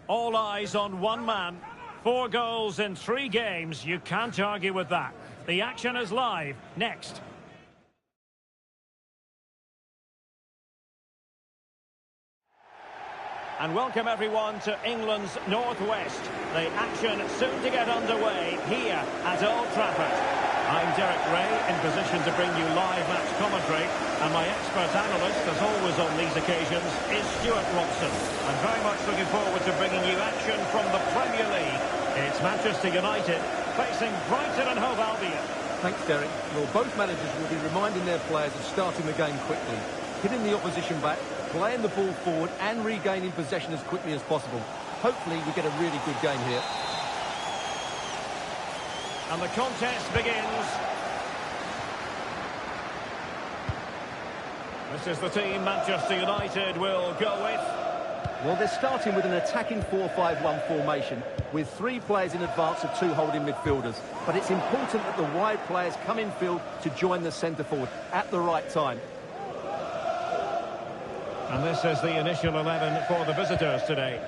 All eyes on one man. 4 goals in 3 games. You can't argue with that. The action is live. Next. And welcome everyone to England's northwest. The action soon to get underway here at Old Trafford. I'm Derek Ray, in position to bring you live match commentary, and my expert analyst, as always on these occasions, is Stuart Watson. I'm very much looking forward to bringing you action from the Premier League. It's Manchester United facing Brighton and Hove Albion. Thanks, Derek. Well, both managers will be reminding their players of starting the game quickly, hitting the opposition back, playing the ball forward and regaining possession as quickly as possible. Hopefully we get a really good game here. And the contest begins. This is the team Manchester United will go with. Well, they're starting with an attacking 4-5-1 formation with 3 players in advance of 2 holding midfielders. But it's important that the wide players come in field to join the centre forward at the right time. And this is the initial 11 for the visitors today.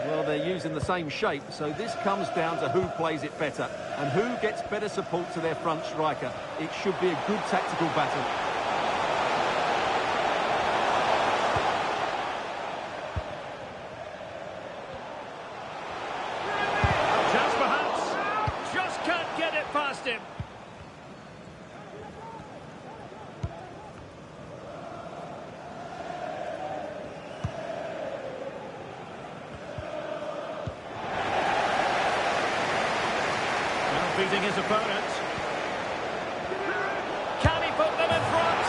Well, they're using the same shape, so this comes down to who plays it better and who gets better support to their front striker. It should be a good tactical battle. Chance perhaps. Just can't get it past him. Beating his opponent. Can he put them in front?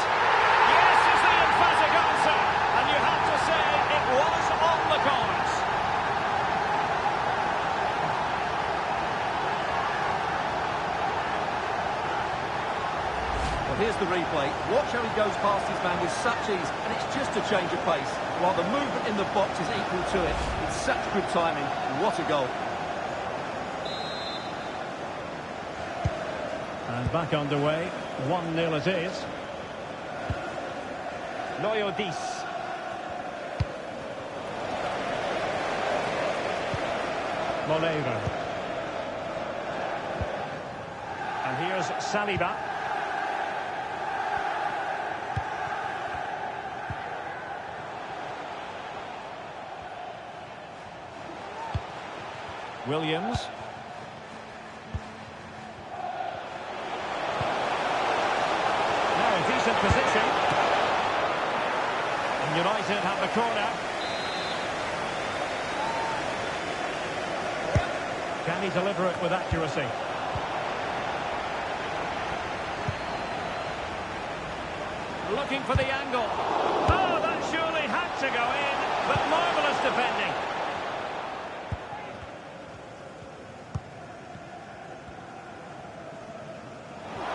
Yes, is the emphatic answer. And you have to say it was on the cards. Well, here's the replay. Watch how he goes past his man with such ease, and it's just a change of pace. While the movement in the box is equal to it. It's such good timing. What a goal. And back underway, 1-0 it is. Loyodis. Moleiro. And here's Saliba. Williams. Decent position. And United have the corner. Can he deliver it with accuracy? Looking for the angle. Oh, that surely had to go in, but marvellous defending.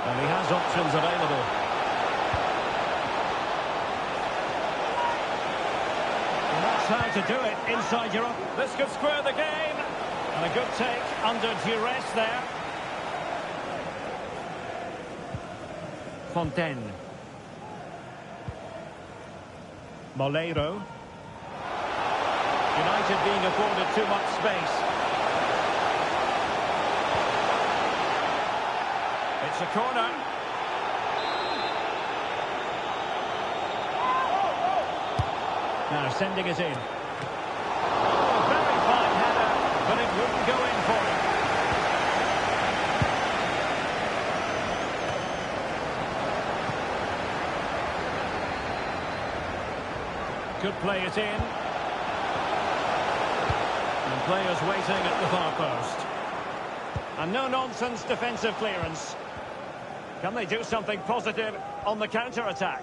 And he has options available. How to do it inside your own. This could square the game. And a good take under duress there. Fontaine. Moleiro. United being afforded too much space. It's a corner. Now sending it in. Oh, very fine header, but it wouldn't go in for him. Could play it in. And players waiting at the far post. And no-nonsense defensive clearance. Can they do something positive on the counter-attack?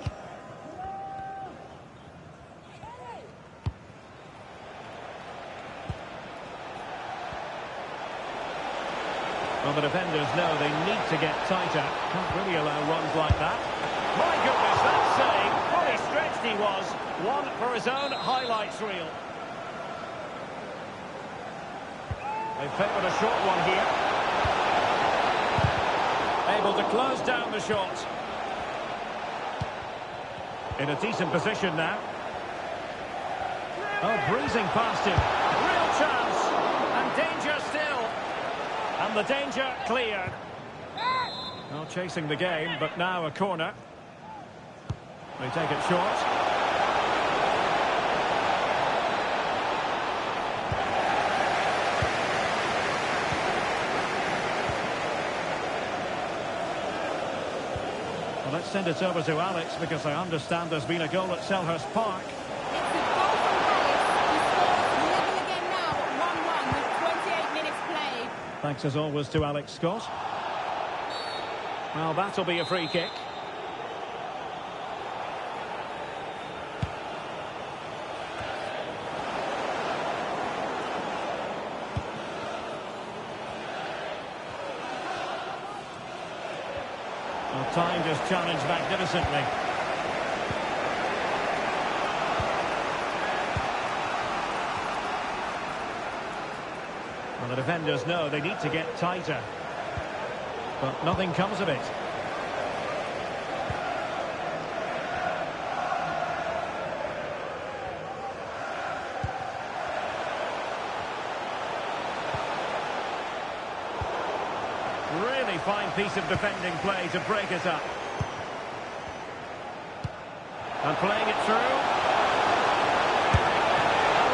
Well, the defenders know they need to get tighter. Can't really allow runs like that. My goodness, that save. Fully stretched he was. One for his own highlights reel. They've favoured a short one here. Able to close down the shot. In a decent position now. Oh, breezing past him. Real chance. And danger still. And the danger cleared. Well, chasing the game, but now a corner. They take it short. Well, let's send it over to Alex, because I understand there's been a goal at Selhurst Park. Thanks as always to Alex Scott. Well, that'll be a free kick. Well, timed his challenge magnificently. Well, the defenders know they need to get tighter, but nothing comes of it. fine piece of defending play to break it up. And playing it through.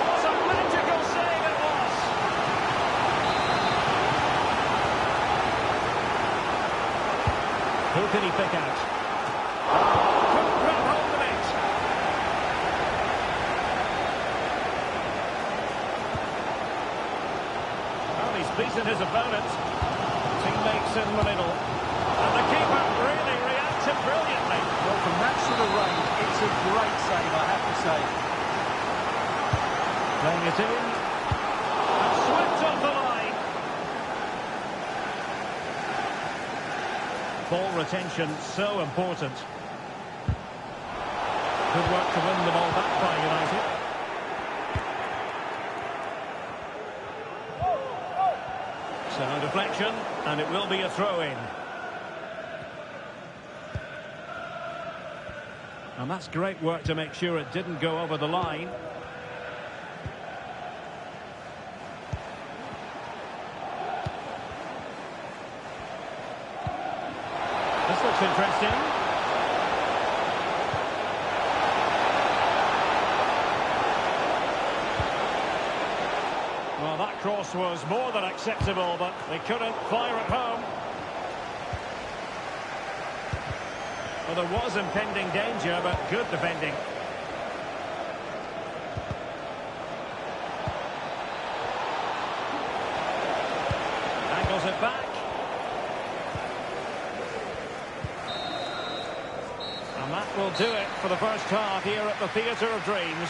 What a magical save it was! Who can he pick out? Couldn't grab hold of it. Well, he's beaten his opponent. Teammates in the middle. And the keeper really reacted brilliantly. Well, from that sort of range, it's a great save, I have to say. Playing it in. And swept off the line. Ball retention, so important. Good work to win the ball back by United. So deflection, and it will be a throw-in. And that's great work to make sure it didn't go over the line. This looks interesting. Well, that cross was more than acceptable, but they couldn't fire it home. Well, there was impending danger, but good defending. Angles it back. And that will do it for the first half here at the Theatre of Dreams.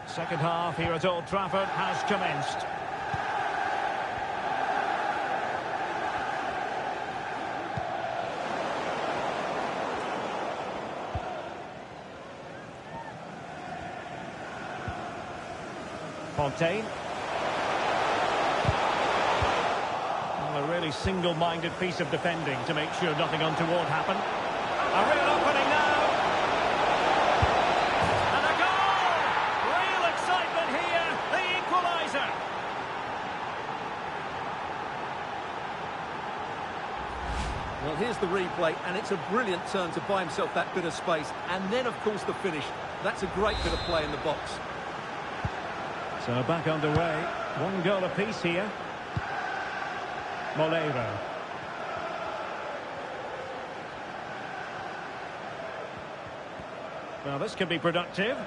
Second half here at Old Trafford has commenced. Fontaine. Well, a really single-minded piece of defending to make sure nothing untoward happened. A real opening now. Well, here's the replay, and it's a brilliant turn to buy himself that bit of space. And then, of course, the finish. That's a great bit of play in the box. So back underway. One goal apiece here. Moleiro. Well, this could be productive.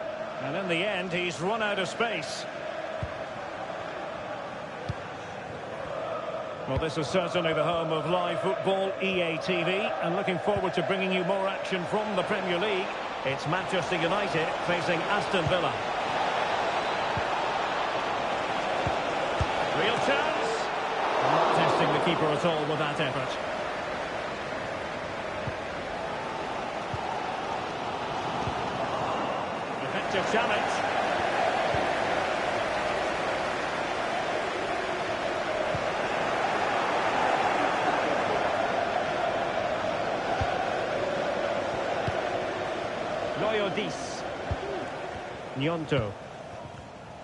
And in the end, he's run out of space. Well, this is certainly the home of live football, EA TV, and looking forward to bringing you more action from the Premier League. It's Manchester United facing Aston Villa. Real chance. Not testing the keeper at all with that effort. Effective challenge. Dis. Nyonto.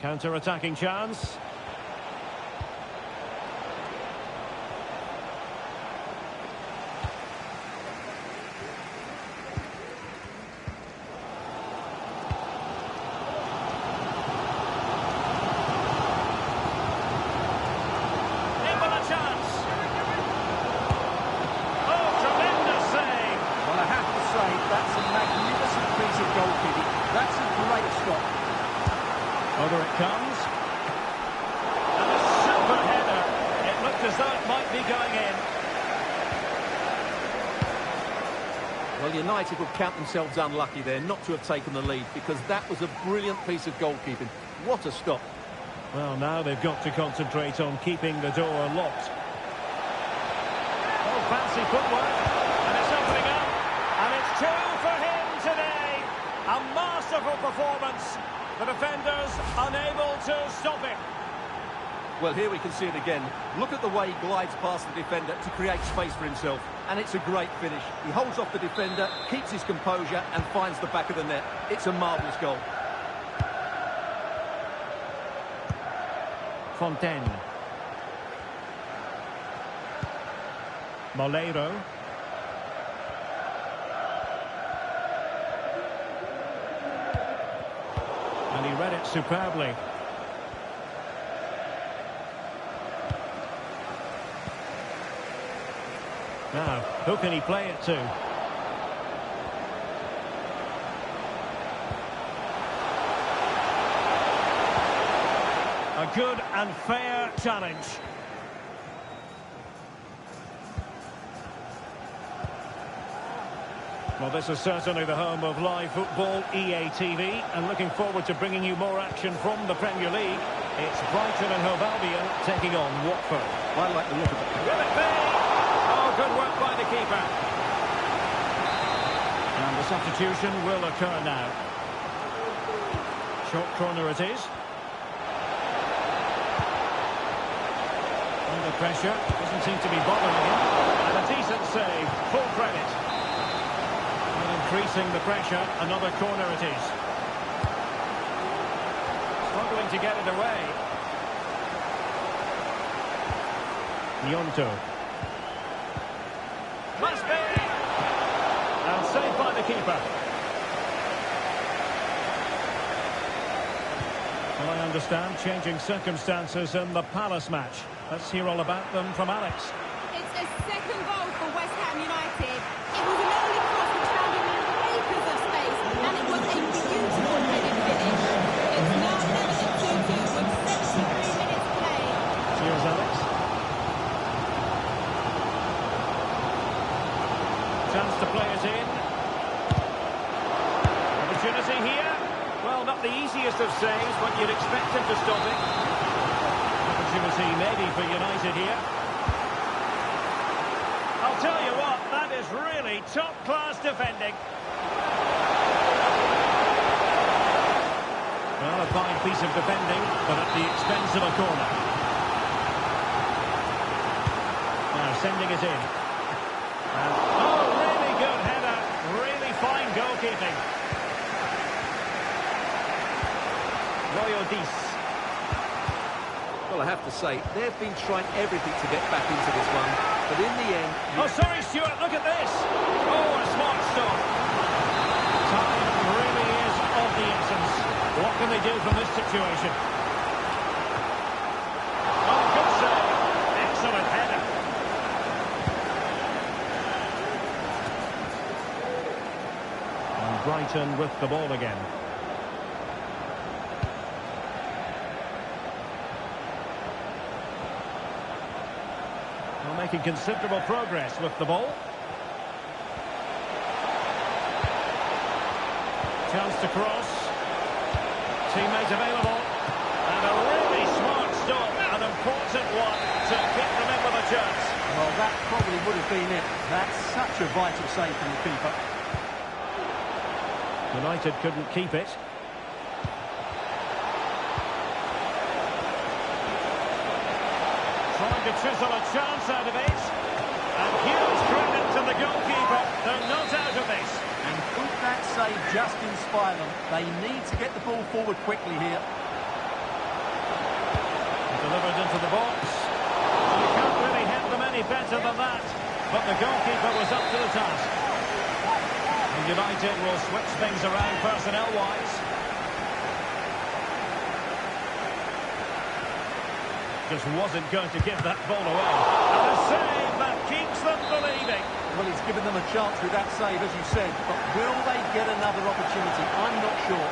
Counter-attacking chance. Over it comes. And a super header. It looked as though it might be going in. Well, United will count themselves unlucky there not to have taken the lead, because that was a brilliant piece of goalkeeping. What a stop. Well, now they've got to concentrate on keeping the door locked. Oh, fancy footwork. And it's opening up. And it's 2 for him today. A masterful performance. The defenders unable to stop him. Well, here we can see it again. Look at the way he glides past the defender to create space for himself. And it's a great finish. He holds off the defender, keeps his composure and finds the back of the net. It's a marvellous goal. Fontaine. Moleiro. And he read it superbly. Now, who can he play it to? A good and fair challenge. Well, this is certainly the home of live football, EA TV, and looking forward to bringing you more action from the Premier League. It's Brighton and Hove Albion taking on Watford. I like the look of it. Will it be? Oh, good work by the keeper. And the substitution will occur now. Short corner it is. Under pressure, doesn't seem to be bothering him. And a decent save, full credit. Increasing the pressure, another corner it is. Struggling to get it away. Nyonto. Must be! And saved by the keeper. Well, I understand changing circumstances in the Palace match. Let's hear all about them from Alex. It's a second goal for West Ham United. It was an early cross which found him in acres of space, and it was a beautiful headed finish. It's now level at 2-2 with 73 minutes played. Cheers, Alex. Chance to play it in. Opportunity here. Well, not the easiest of saves, but you'd expect him to stop it. Opportunity maybe for United here. I'll tell you what, that is really top-class defending. Well, a fine piece of defending, but at the expense of a corner. Now, sending it in. And, oh, really good header. Really fine goalkeeping. Royal-Dys. Well, I have to say, they've been trying everything to get back into this one. But in the end... Oh, sorry, Stuart, look at this. Oh, a smart stop. Time really is of the essence. What can they do from this situation? Oh, good save. Excellent header. And Brighton with the ball again. Making considerable progress with the ball. Chance to cross. Teammate available. And a really smart stop. An important one to keep them in with a chance. Well, that probably would have been it. That's such a vital save from the keeper. United couldn't keep it. Trying to chisel a chance out of it. And huge credit to the goalkeeper. They're not out of this. And could that save just inspire them? They need to get the ball forward quickly here. Delivered into the box. Well, you can't really hit them any better than that. But the goalkeeper was up to the task. And United will switch things around personnel-wise. Just wasn't going to give that ball away. And a save that keeps them believing. Well, he's given them a chance with that save, as you said. But will they get another opportunity? I'm not sure.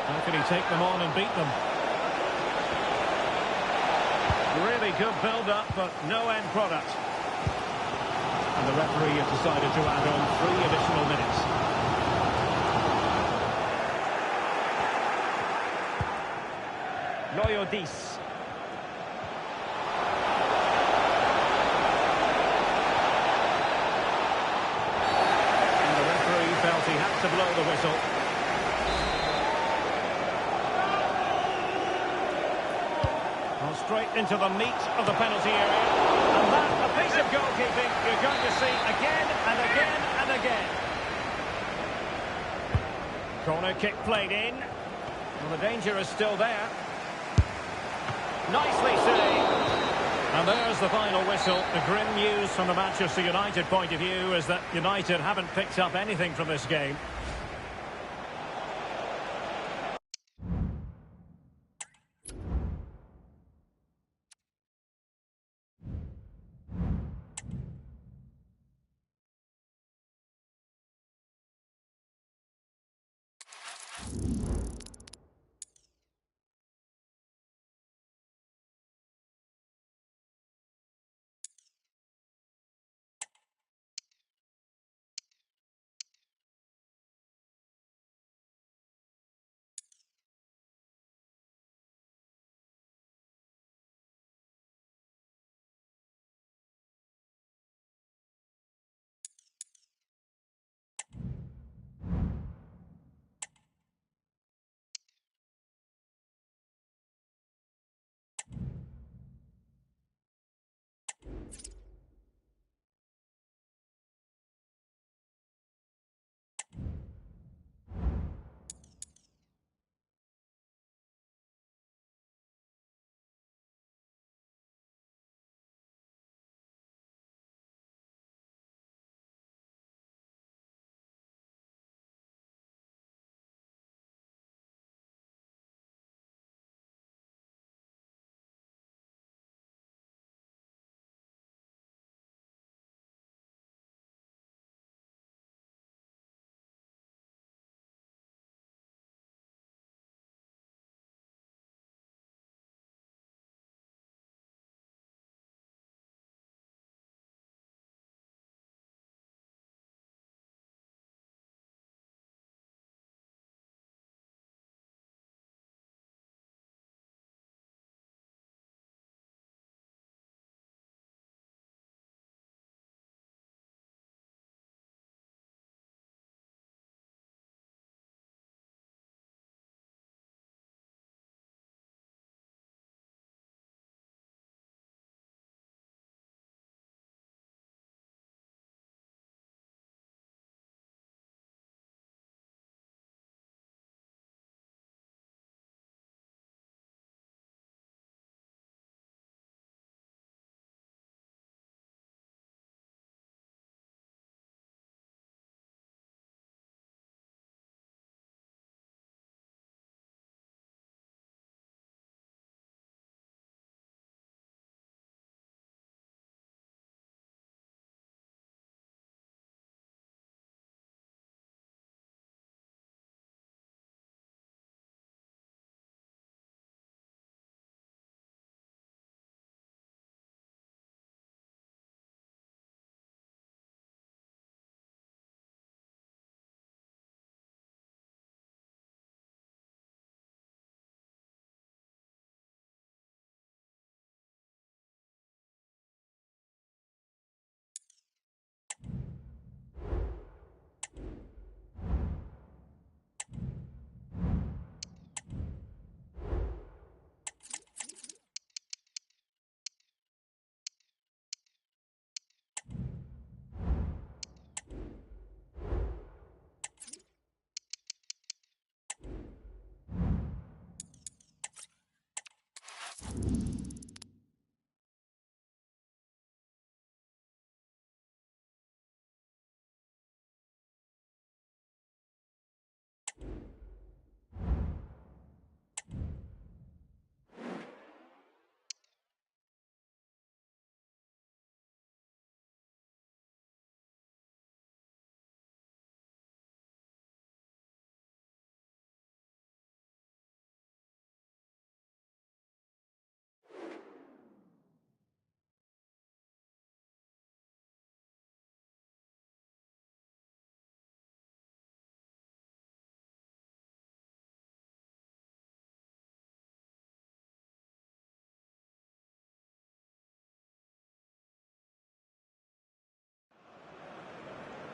How can he take them on and beat them? Really good build-up, but no end product. And the referee has decided to add on 3 additional minutes. Royal-Dys. And the referee felt he had blow the whistle. Well, straight into the meat of the penalty area. And that, a piece of goalkeeping you're going to see again and again and again. Corner kick played in. Well, the danger is still there. Nicely saved. And there's the final whistle. The grim news from the Manchester United point of view is that United haven't picked up anything from this game.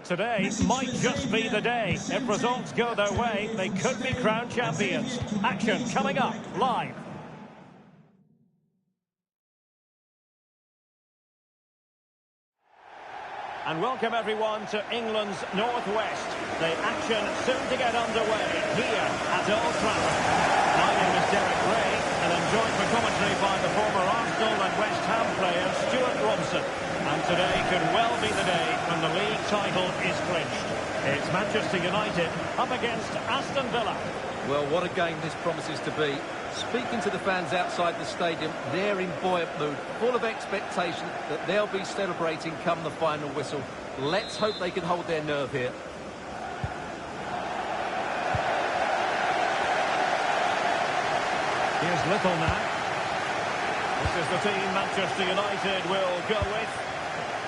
today might just be the day. If results go their way, they could be crowned champions. Action coming up live. And welcome everyone to England's northwest. The action soon to get underway here at Old Trafford. My name is Derek Ray, and I'm joined for commentary by the former Arsenal and West Ham player Stuart Robson. And today could well be the day when the league title is clinched. It's Manchester United up against Aston Villa. Well, what a game this promises to be. Speaking to the fans outside the stadium, they're in buoyant mood, full of expectation that they'll be celebrating come the final whistle. Let's hope they can hold their nerve here. Here's Little now. This is the team Manchester United will go with.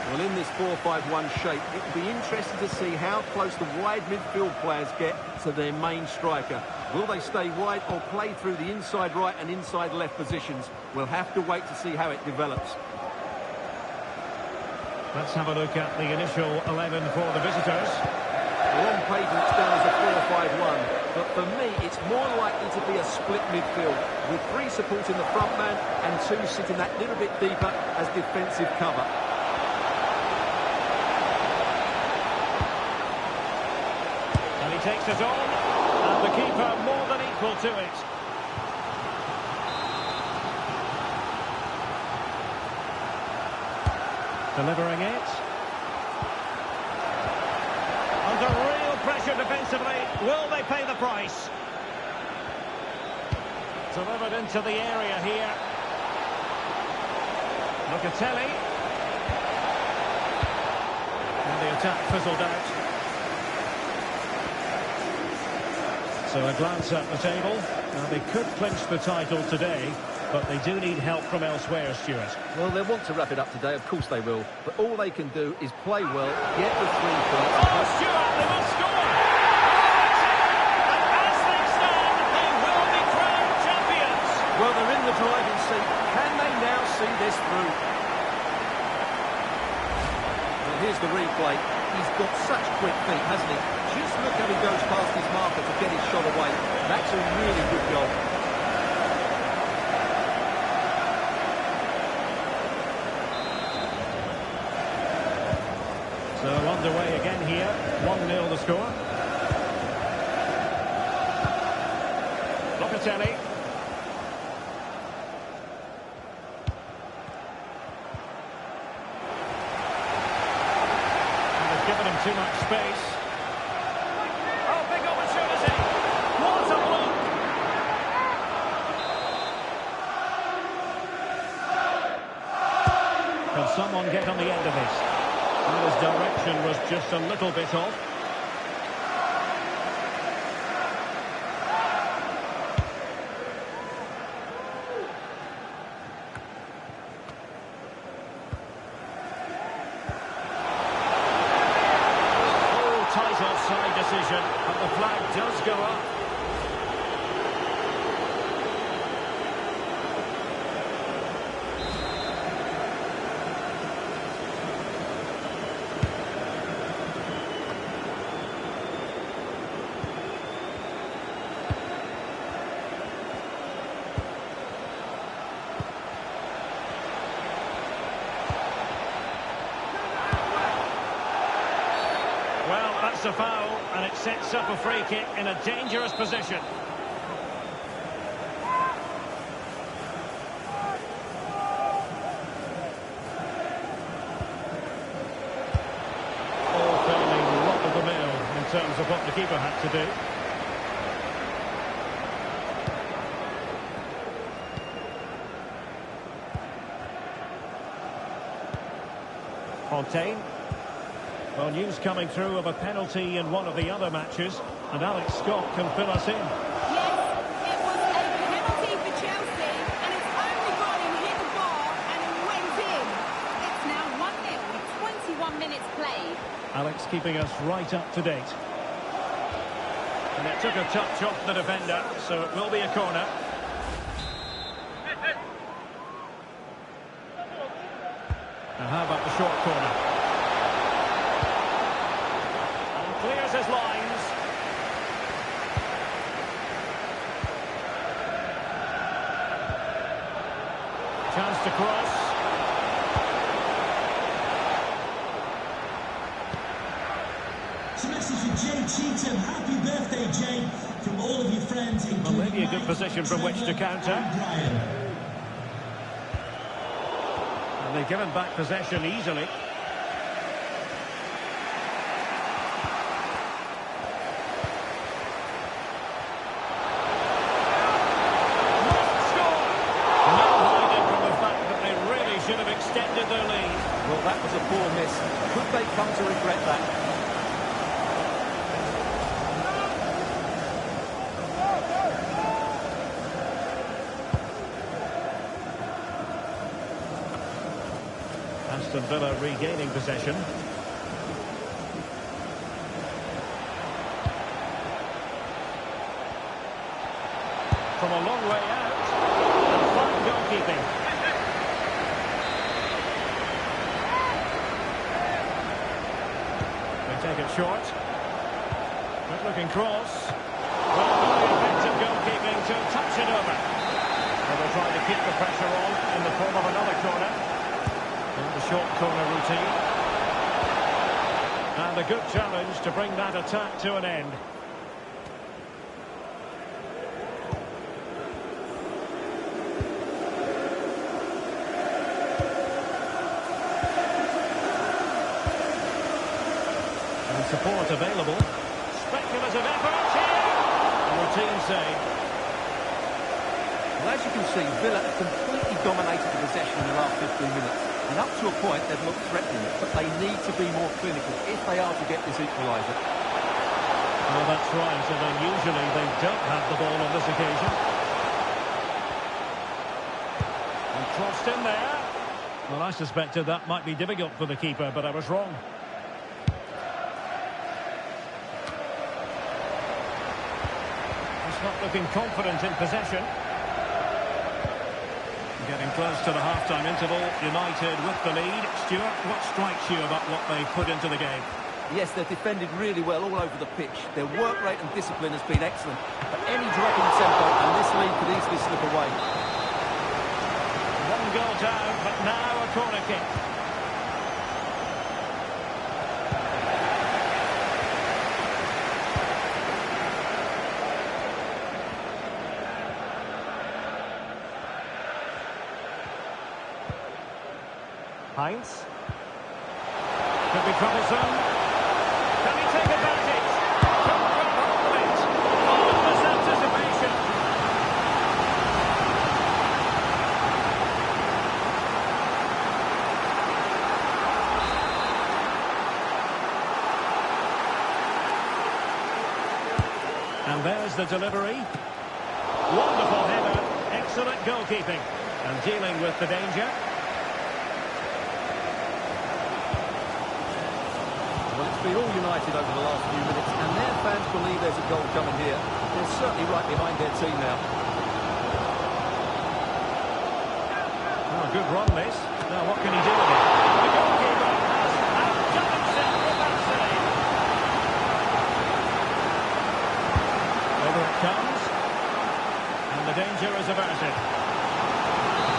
Well, in this 4-5-1 shape, it will be interesting to see how close the wide midfield players get to their main striker. Will they stay wide or play through the inside right and inside left positions? We'll have to wait to see how it develops. Let's have a look at the initial 11 for the visitors. Well, on paper it's down as a 4-5-1, but for me it's more likely to be a split midfield, with 3 supporting the front man and 2 sitting that little bit deeper as defensive cover. And he takes it on, and the keeper more than equal to it. Delivering it. Under real pressure defensively. Will they pay the price? Delivered into the area here. Locatelli. And the attack fizzled out. So a glance at the table. Now they could clinch the title today, but they do need help from elsewhere, Stuart. Well, they'll want to wrap it up today, of course they will. But all they can do is play well, get the 3 points. Oh, Stuart, they will score! And as they stand, they will be crowned champions! Well, they're in the driving seat. Can they now see this through? Well, here's the replay. He's got such quick feet, hasn't he? Just look how he goes past his marker to get his shot away. That's a really good goal. So underway again here, 1-0 the score. Locatelli. And they've given him too much space. Oh, big opportunity. What a block. Can someone get on the end of this? His direction was just a little bit off. Oh, tight offside decision, but the flag does go up. Well, that's a foul, and it sets up a free kick in a dangerous position. All fairly run of the mill in terms of what the keeper had to do. Fontaine. Well, news coming through of a penalty in one of the other matches, and Alex Scott can fill us in. Yes, it was a penalty for Chelsea, and it's only gone and hit the bar, and it went in. It's now 1-0 with 21 minutes played. Alex keeping us right up to date. And it took a touch off the defender, so it will be a corner. Now how about the short corner? his lines. Chance to cross. It's a message for Jay Cheatham. Happy birthday, Jay, from all of your friends. Well, maybe a good position from which to counter. And they've given back possession easily. Extended their lead. Well, that was a poor miss. Could they come to regret that? Aston Villa regaining possession. From a long way out. And fine goalkeeping. Take it short. Good looking cross. Well, very effective goalkeeping to touch it over. And they're trying to keep the pressure on in the form of another corner. And the short corner routine. And a good challenge to bring that attack to an end. Support available. Speculative effort here. Routine save. Well, as you can see, Villa have completely dominated the possession in the last 15 minutes. And up to a point, they've looked threatening, but they need to be more clinical if they are to get this equaliser. Well, that's right, and unusually they don't have the ball on this occasion. And crossed in there. Well, I suspected that might be difficult for the keeper, but I was wrong. Not looking confident in possession. Getting close to the half-time interval. United with the lead. Stuart, what strikes you about what they put into the game? Yes, they've defended really well all over the pitch. Their work rate and discipline has been excellent. But any drop in tempo and this lead could easily slip away. One goal down, but now a corner kick. Heinz. Could be troublesome. Can he take advantage? Can't grab hold of it. Marvellous anticipation. And there's the delivery. Wonderful header. Excellent goalkeeping. And dealing with the danger. It's been all United over the last few minutes, and their fans believe there's a goal coming here. They're certainly right behind their team now. Oh, good run, this. Now, what can he do with it? The goalkeeper has outdone himself with that save. Over it comes. And the danger is averted.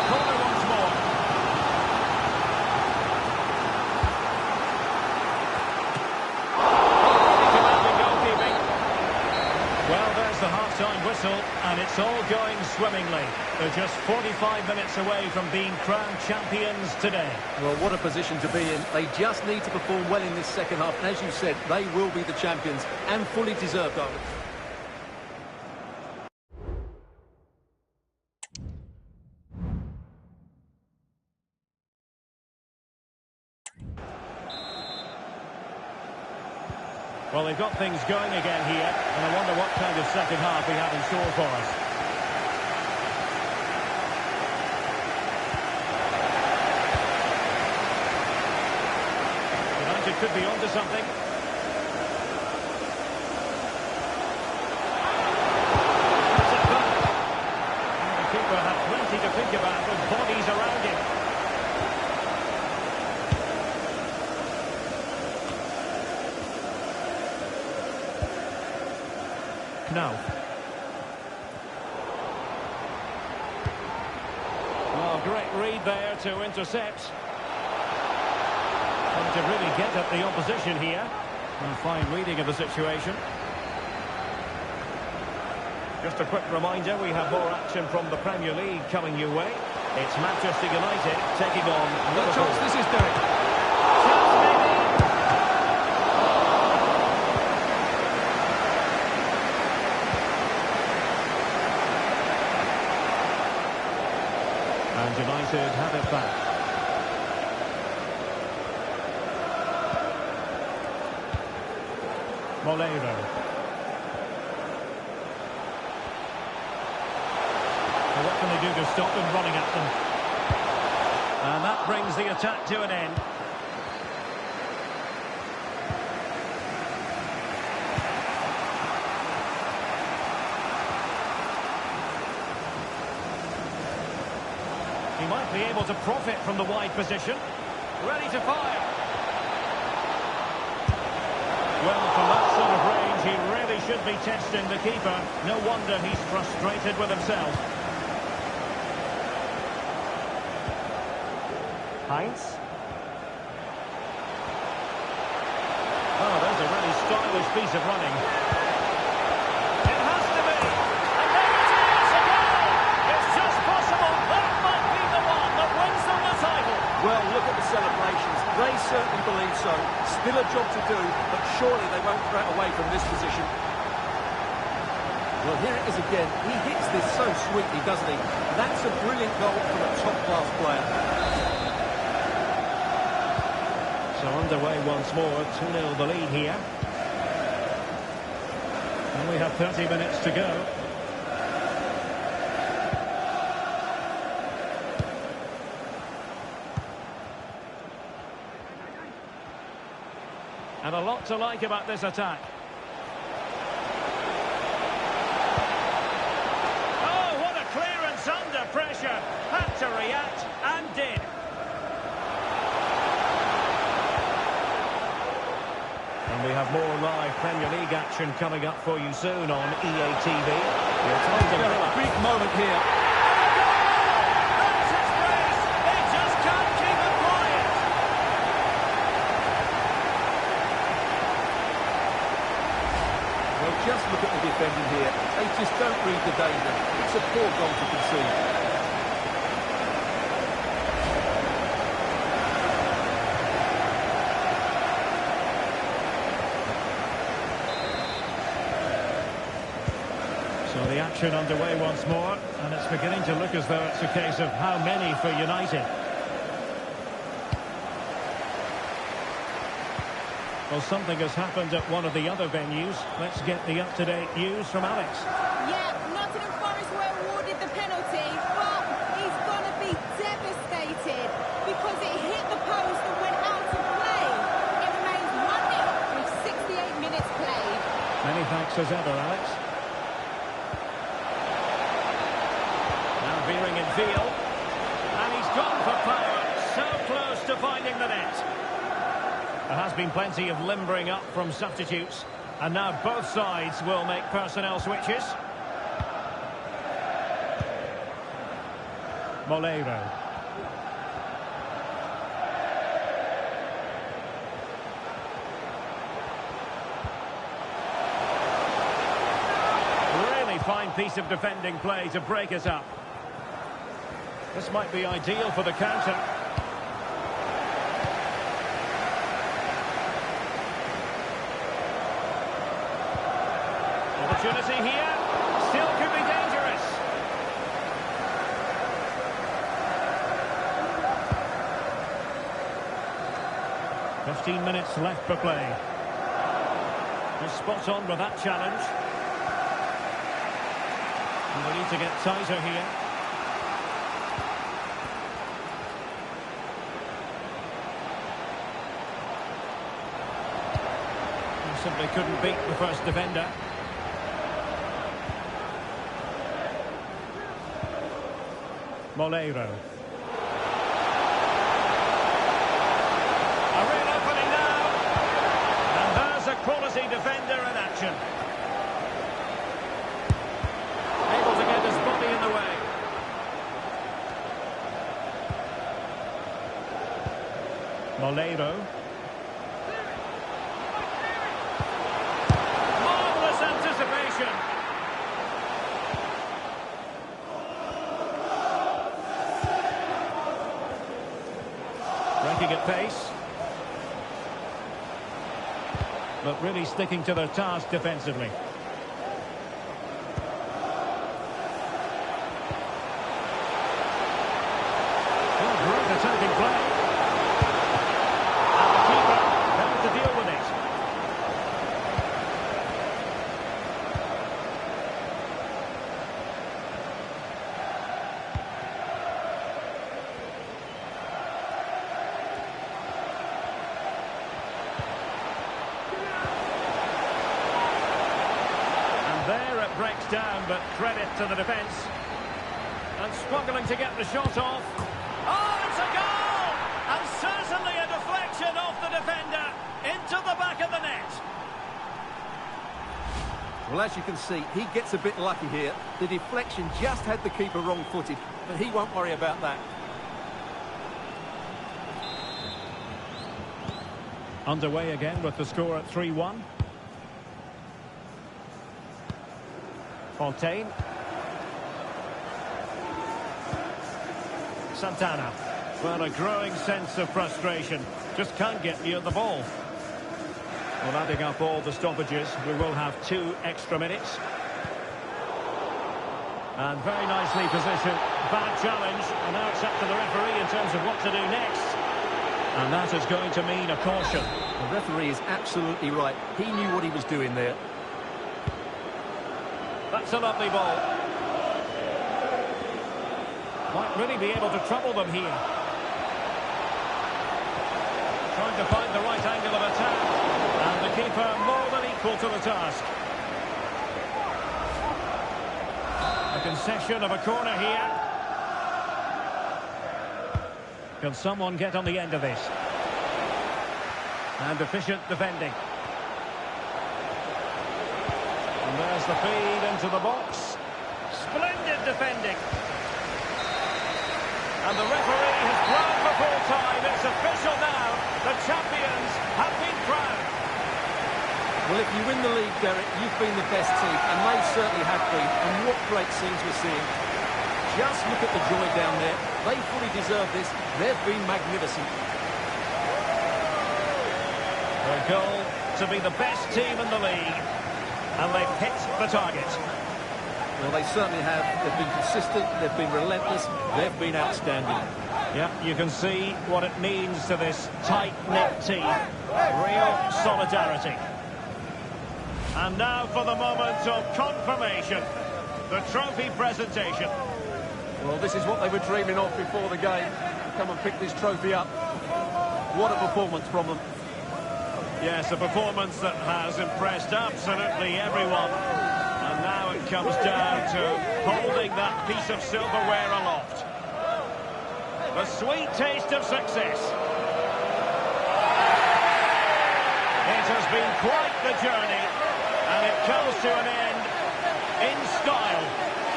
Corner once more. The half-time whistle, and it's all going swimmingly. They're just 45 minutes away from being crowned champions today. Well, what a position to be in. They just need to perform well in this second half. And as you said, they will be the champions, and fully deserved of it. Well, they've got things going again here, and I wonder what kind of second half we have in store for us. United could be onto something. That's it back. And the keeper had plenty to think about with bodies around him. No. Well, great read there to intercept. Trying to really get at the opposition here. A fine reading of the situation. Just a quick reminder, we have more action from the Premier League coming your way. It's Manchester United taking on Liverpool. What chance this is, Derek? Chance maybe. And United have it back. Molero. Well, what can they do to stop them running at them? And that brings the attack to an end. He might be able to profit from the wide position. Ready to fire. Well, from that sort of range, he really should be testing the keeper. No wonder he's frustrated with himself. Heinz. Oh, there's a really stylish piece of running. It has to be. And there it is, a goal! It's just possible that might be the one that wins them the title. Well, look at the celebrations. They certainly believe so. Still a job to do, but surely they won't throw it away from this position. Well, here it is again. He hits this so sweetly, doesn't he? That's a brilliant goal from a top-class player. So underway once more, 2-0 the lead here. And we have 30 minutes to go. And a lot to like about this attack. Oh, what a clearance under pressure. Had to react and did. And we have more live Premier League action coming up for you soon on EA TV. Your time to fill up. Big moment here. That's his brace. They just can't keep it quiet. Well, just look at the defending here. They just don't read the danger. It's a poor goal to concede. So the action underway once more, and it's beginning to look as though it's a case of how many for United. Well, something has happened at one of the other venues. Let's get the up-to-date news from Alex. Yeah, Nottingham Forest were awarded the penalty, but he's going to be devastated because it hit the post and went out of play. It remains 1-0 with 68 minutes played. Many thanks as ever, Alex. Now veering in field. And he's gone for power. So close to finding the net. There has been plenty of limbering up from substitutes. And now both sides will make personnel switches. Molero. Really fine piece of defending play to break us up. This might be ideal for the counter. Opportunity here. Still could be dangerous. "15 minutes left for play." Just spot on with that challenge. And we need to get tighter here. He simply couldn't beat the first defender. Molero. A real opening now. And there's a quality defender in action. Aguero. Marvellous anticipation. Breaking at pace. But really sticking to their task defensively. Great attacking play. And the keeper failed to deal with it. And there it breaks down, but credit to the defence. And struggling to get the shot off. Oh, it's a goal! And certainly a deflection off the defender into the back of the net. Well, as you can see, he gets a bit lucky here. The deflection just had the keeper wrong-footed, but he won't worry about that. Underway again with the score at 3-1. Fontaine. Santana. Well, a growing sense of frustration. Just can't get near the ball. Well, adding up all the stoppages, we will have 2 extra minutes. And very nicely positioned. Bad challenge. And now it's up to the referee in terms of what to do next. And that is going to mean a caution. The referee is absolutely right. He knew what he was doing there. That's a lovely ball. Might really be able to trouble them here. Trying to find the right angle of attack. And the keeper more than equal to the task. A concession of a corner here. Can someone get on the end of this? And efficient defending. And there's the feed into the box. Splendid defending. And the referee has blown for full time. It's official now. The champions have been crowned. Well, if you win the league, Derek, you've been the best team, and they certainly have been. And what great scenes we're seeing. Just look at the joy down there. They fully deserve this. They've been magnificent. Their goal to be the best team in the league. And they've hit the target. Well, they certainly have. They've been consistent, they've been relentless, they've been outstanding. Yeah, you can see what it means to this tight-knit team. Real solidarity. And now for the moment of confirmation. The trophy presentation. Well, this is what they were dreaming of before the game. Come and pick this trophy up. What a performance from them. Yes, a performance that has impressed absolutely everyone. And now it comes down to holding that piece of silverware aloft. The sweet taste of success. It has been quite the journey, and it comes to an end in style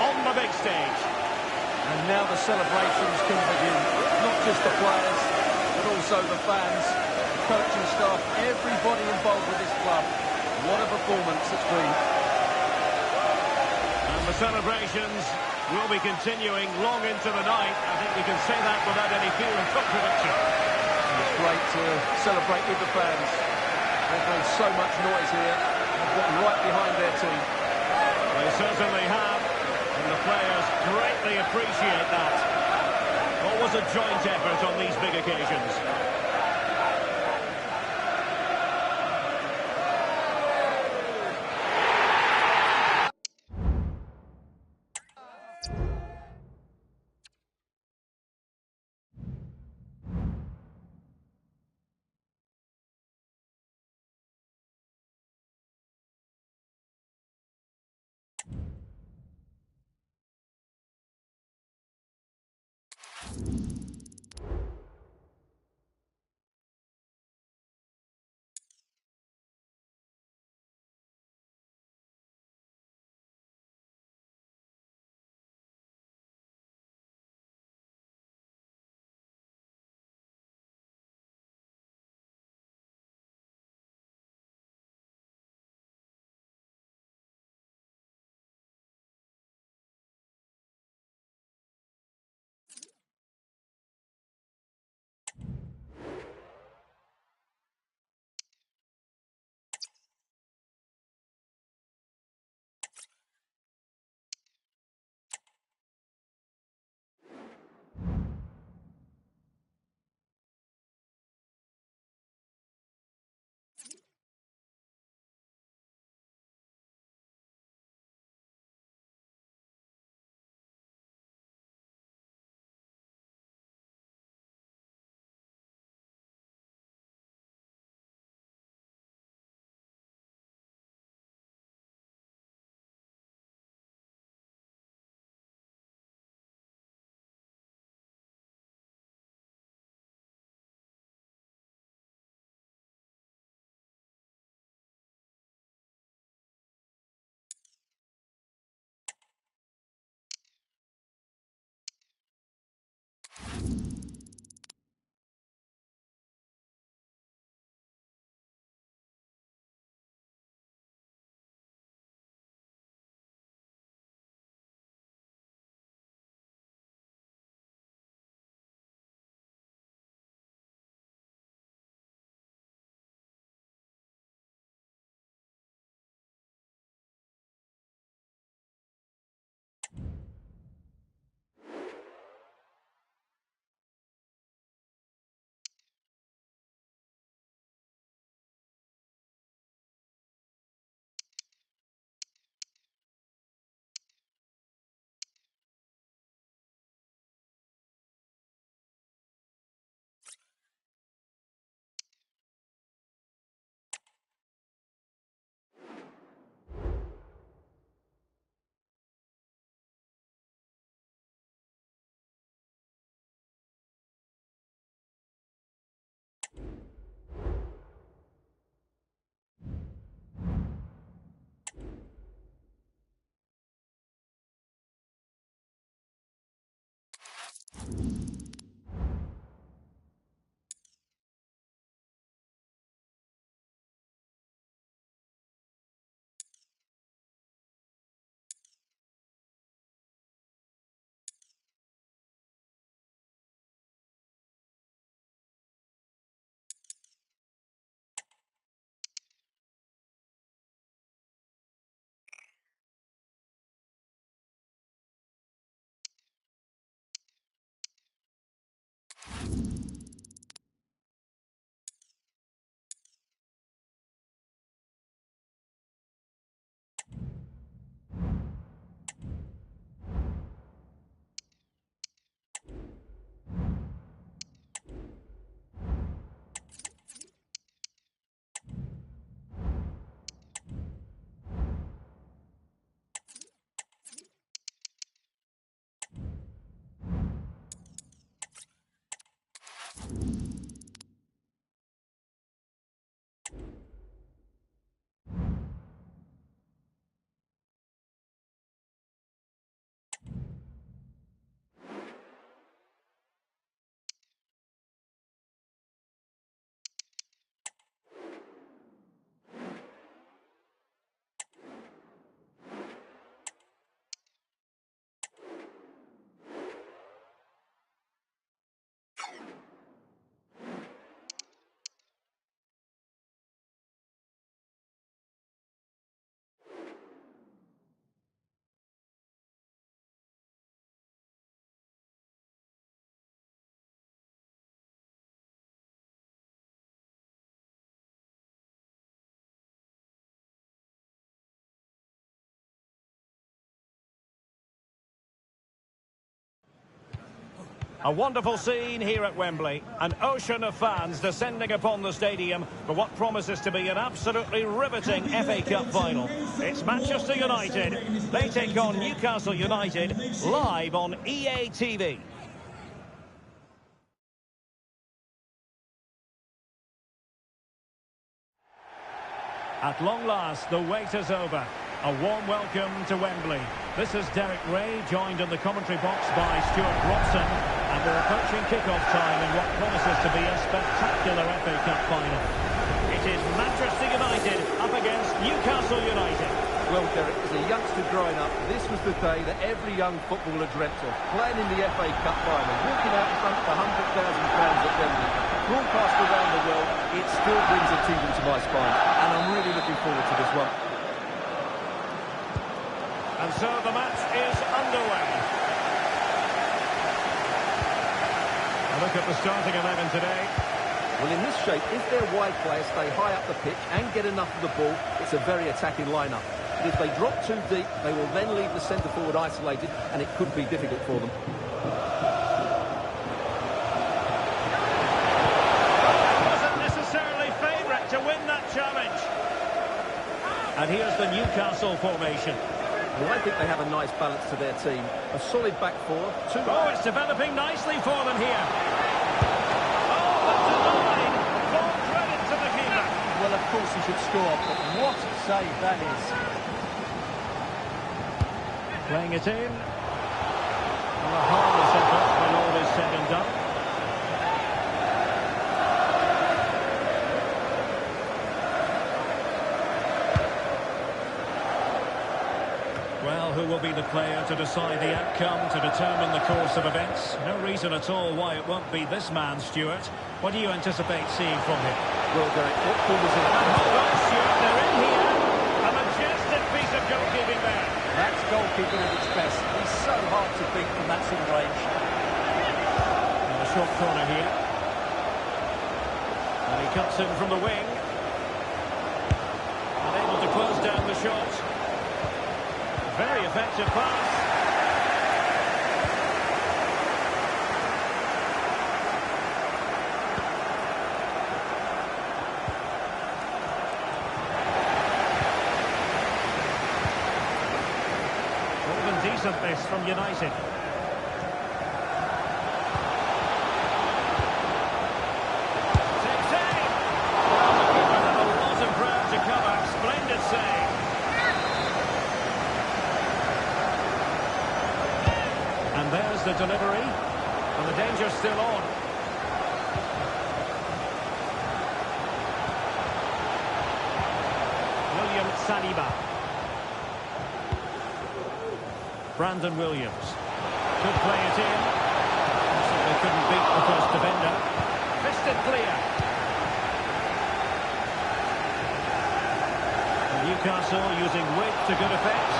on the big stage. And now the celebrations can begin. Not just the players, but also the fans, the coaching staff, everybody involved with this club. What a performance it's been. And the celebrations will be continuing long into the night. I think we can say that without any fear of contradiction. It's great to celebrate with the fans. They've made so much noise here. They've got right behind their team. They certainly have. And the players greatly appreciate that. Always a joint effort on these big occasions. A wonderful scene here at Wembley. An ocean of fans descending upon the stadium for what promises to be an absolutely riveting FA Cup final. It's Manchester United. They take on Newcastle United live on EA TV. At long last, the wait is over. A warm welcome to Wembley. This is Derek Ray, joined in the commentary box by Stuart Robson, and we're approaching kick-off time in what promises to be a spectacular FA Cup final. It is Manchester United up against Newcastle United. Well, Derek, as a youngster growing up, this was the day that every young footballer dreamt of. Playing in the FA Cup final, walking out in front of 100,000 fans at Wembley, broadcast around the world, it still brings a tingle to my spine. And I'm really looking forward to this one. And so the match is underway. A look at the starting 11 today. Well, in this shape, if their wide players stay high up the pitch and get enough of the ball, it's a very attacking lineup. But if they drop too deep, they will then leave the centre-forward isolated, and it could be difficult for them. Wasn't necessarily favourite to win that challenge. And here's the Newcastle formation. Well, I think they have a nice balance to their team. A solid back four. Oh, it's developing nicely for them here. Oh, that's a line. Full credit to the keeper. Well, of course he should score, but what a save that is. Playing it in. Well, a harmless effort when all is said and done. Well, who will be the player to decide the outcome, to determine the course of events? No reason at all why it won't be this man, Stuart. What do you anticipate seeing from him? Well, Derek, what ball was it? And hold on, Stuart, they're in here. A majestic piece of goalkeeping there. That's goalkeeping at its best. He's so hard to beat from that sort of range. And a short corner here. And he cuts in from the wing. Unable to close down the shot. Very effective pass. More than decent this from United. Takes aim. Well, the keeper had a lot of ground to cover. Splendid save. And there's the delivery. danger still on. William Saliba. Brandon Williams. Could play it in. They couldn't beat the first defender. Fisted clear. Newcastle using width to good effect.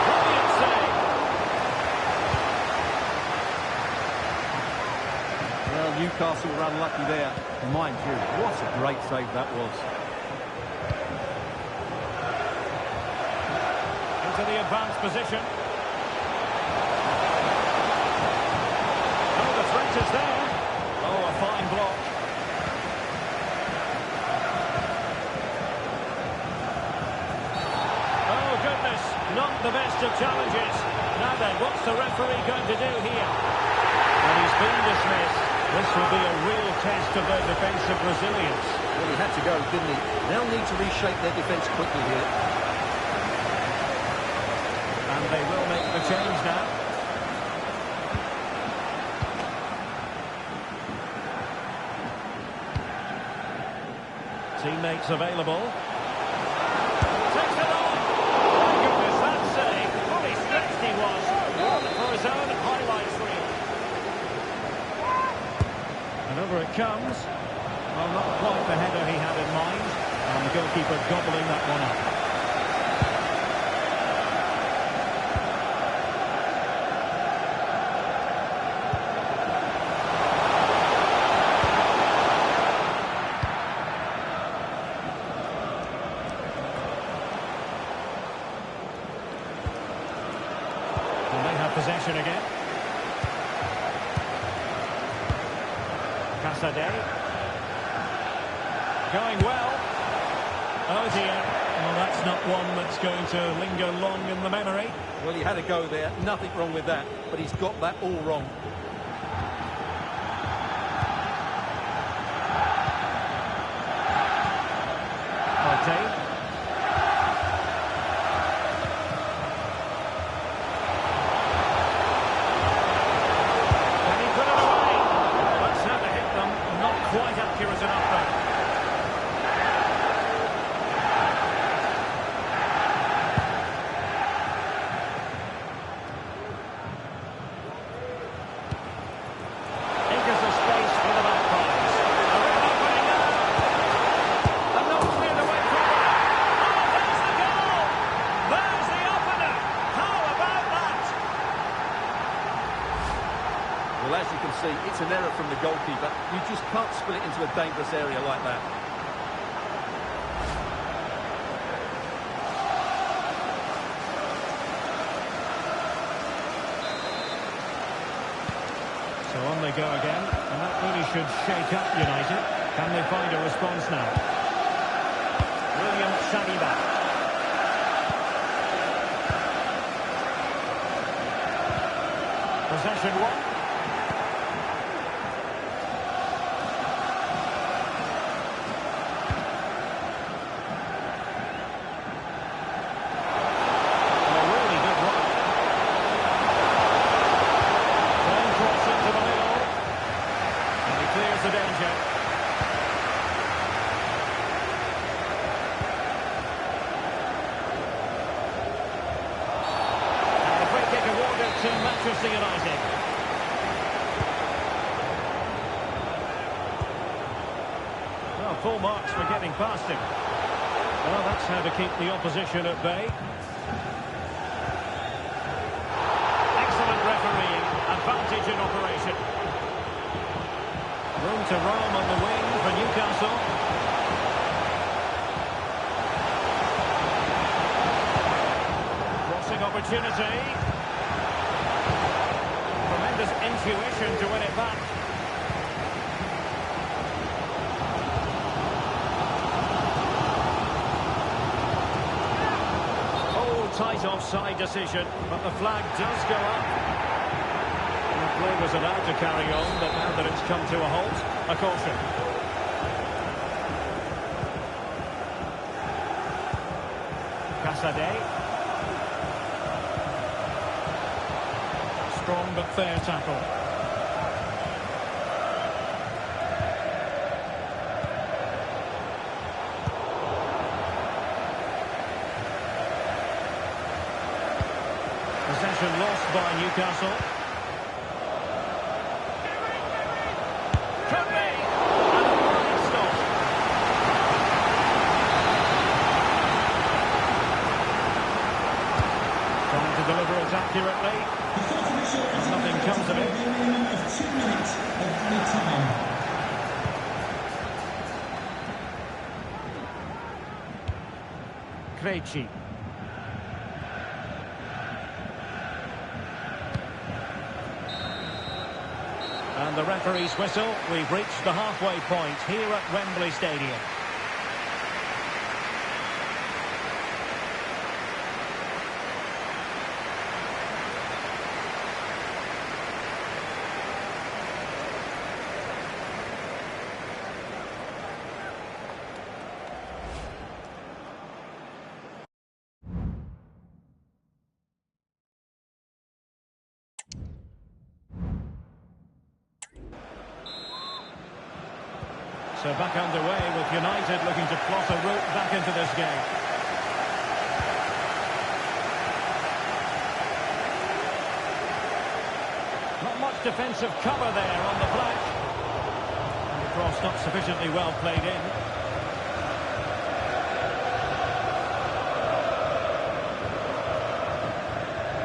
Brilliant save. Well, Newcastle were unlucky there. Mind you, what a great save that was. Into the advanced position. Oh, the threat is there. Oh, a fine block. Oh, goodness. Not the best of challenges. Now then, what's the referee going to do here? Well, he's been dismissed. This will be a real test of their defensive resilience. Well, he had to go, didn't he? They'll need to reshape their defence quickly here. And they will make the change now. Teammates available. Takes it on! My goodness, that save! Fully stretched he was. One for his own highlights reel. And over it comes. Well, not quite the header he had in mind. And the goalkeeper gobbling that one up. And they have possession again. Casadei. Going well. Oh dear. Well, that's not one that's going to linger long in the memory. Well, he had a go there. Nothing wrong with that. But he's got that all wrong. Partey. Can he put it away? That's how to hit them. Not quite accurate enough though. Acres of space for the Magpies. A real opening now. And not cleared away from that. Oh, there's the goal! There's the opener! How about that? Well, as you can see, it's an error from the goalkeeper. You just can't spill it into a dangerous area like that. So on they go again, and that really should shake up United. Can they find a response now? William Saliba. Possession one. And a really good run. Long cross into the middle. And he clears the danger. And the free kick awarded to Manchester United. Well, full marks for getting past him. Well, that's how to keep the opposition at bay. Excellent refereeing. Advantage in operation. Room to roam on the wing for Newcastle. Crossing opportunity. Tremendous intuition to win it back. Oh, tight offside decision, but the flag does go up. The play was allowed to carry on, but now that it's come to a halt, a caution. Casadei. but fair tackle. Possession lost by Newcastle. Could be! And a fine stop. Trying to deliver it accurately. Nothing comes of it. Of 2 minutes of added time. Krejci. And the referee's whistle. We've reached the halfway point here at Wembley Stadium. So back underway with United looking to plot a route back into this game. Not much defensive cover there on the flank. And the cross not sufficiently well played in.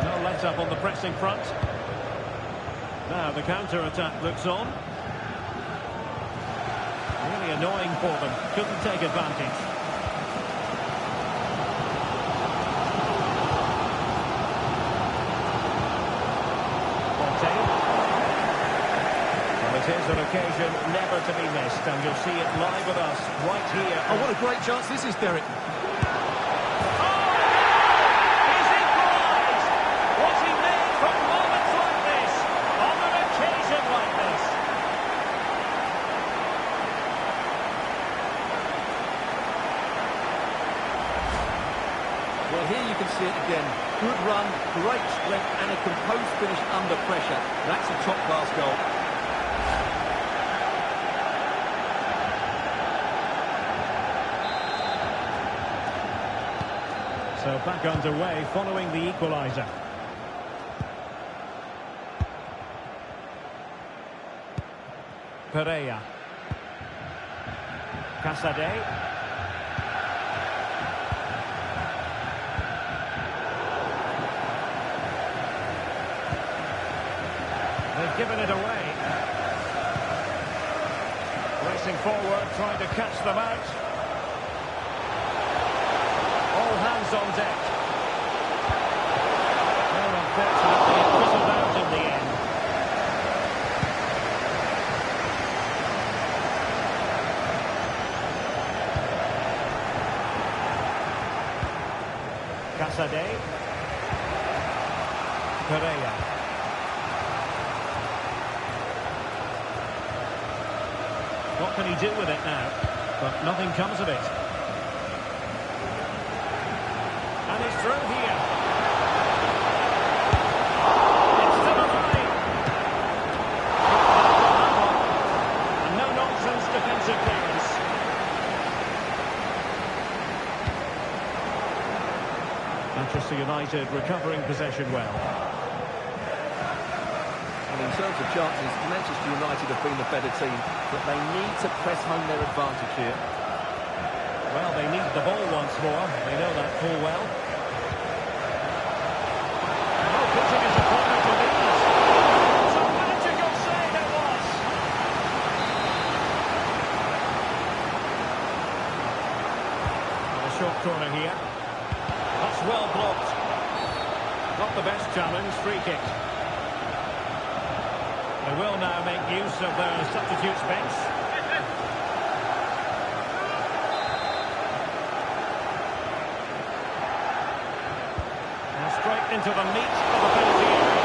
No let-up on the pressing front. Now the counter-attack looks on. Really annoying for them. Couldn't take advantage. Well, it is an occasion never to be missed, and you'll see it live with us right here. Oh, what a great chance this is, Derek. He's equalised! What he made from moments like this, on an occasion like this. Well, here you can see it again. Good run, great strength, and a composed finish under pressure. That's a top-class goal. So back underway following the equaliser. Pereira. Casade. They've given it away. Racing forward, trying to catch them out. All hands on deck. Well, unfortunately, it fizzled out in the end. Casade. Pereira. What can he do with it now? But nothing comes of it. And it's through here. It's still alive. And no-nonsense defensive clearance. Manchester United recovering possession well. In terms of chances, Manchester United have been the better team, but they need to press home their advantage here. Well, they need the ball once more. They know that full well. Oh, putting his opponent with ease. It's a magical save it was. And a short corner here. That's well blocked. Not the best challenge, free kick. They will now make use of their substitutes bench. And straight into the meat of the penalty area.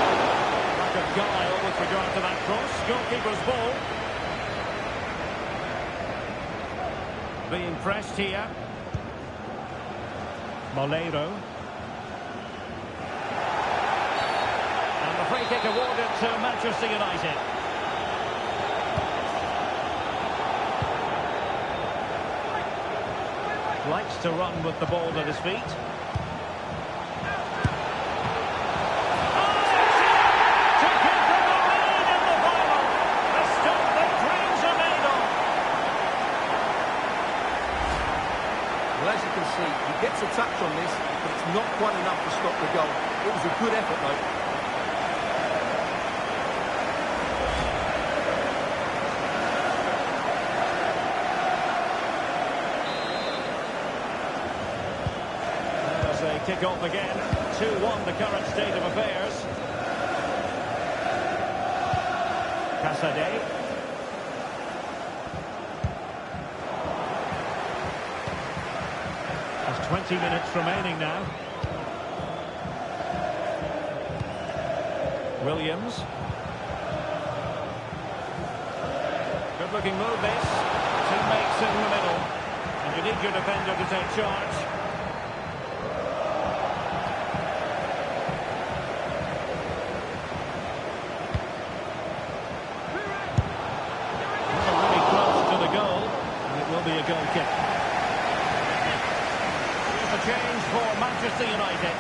Lack of guile with regard to that cross. Goalkeeper's ball. Being pressed here. Moleiro. And the A free kick awarded to Manchester United. Likes to run with the ball at his feet. Well, as you can see, he gets a touch on this, but it's not quite enough to stop the goal. It was a good effort, though. As they kick off again, 2-1 the current state of affairs. Casadei. There's 20 minutes remaining now. Williams. Good looking move this. Teammates in the middle. And you need your defender to take charge. Really close to the goal. And it will be a goal kick. A change for Manchester United.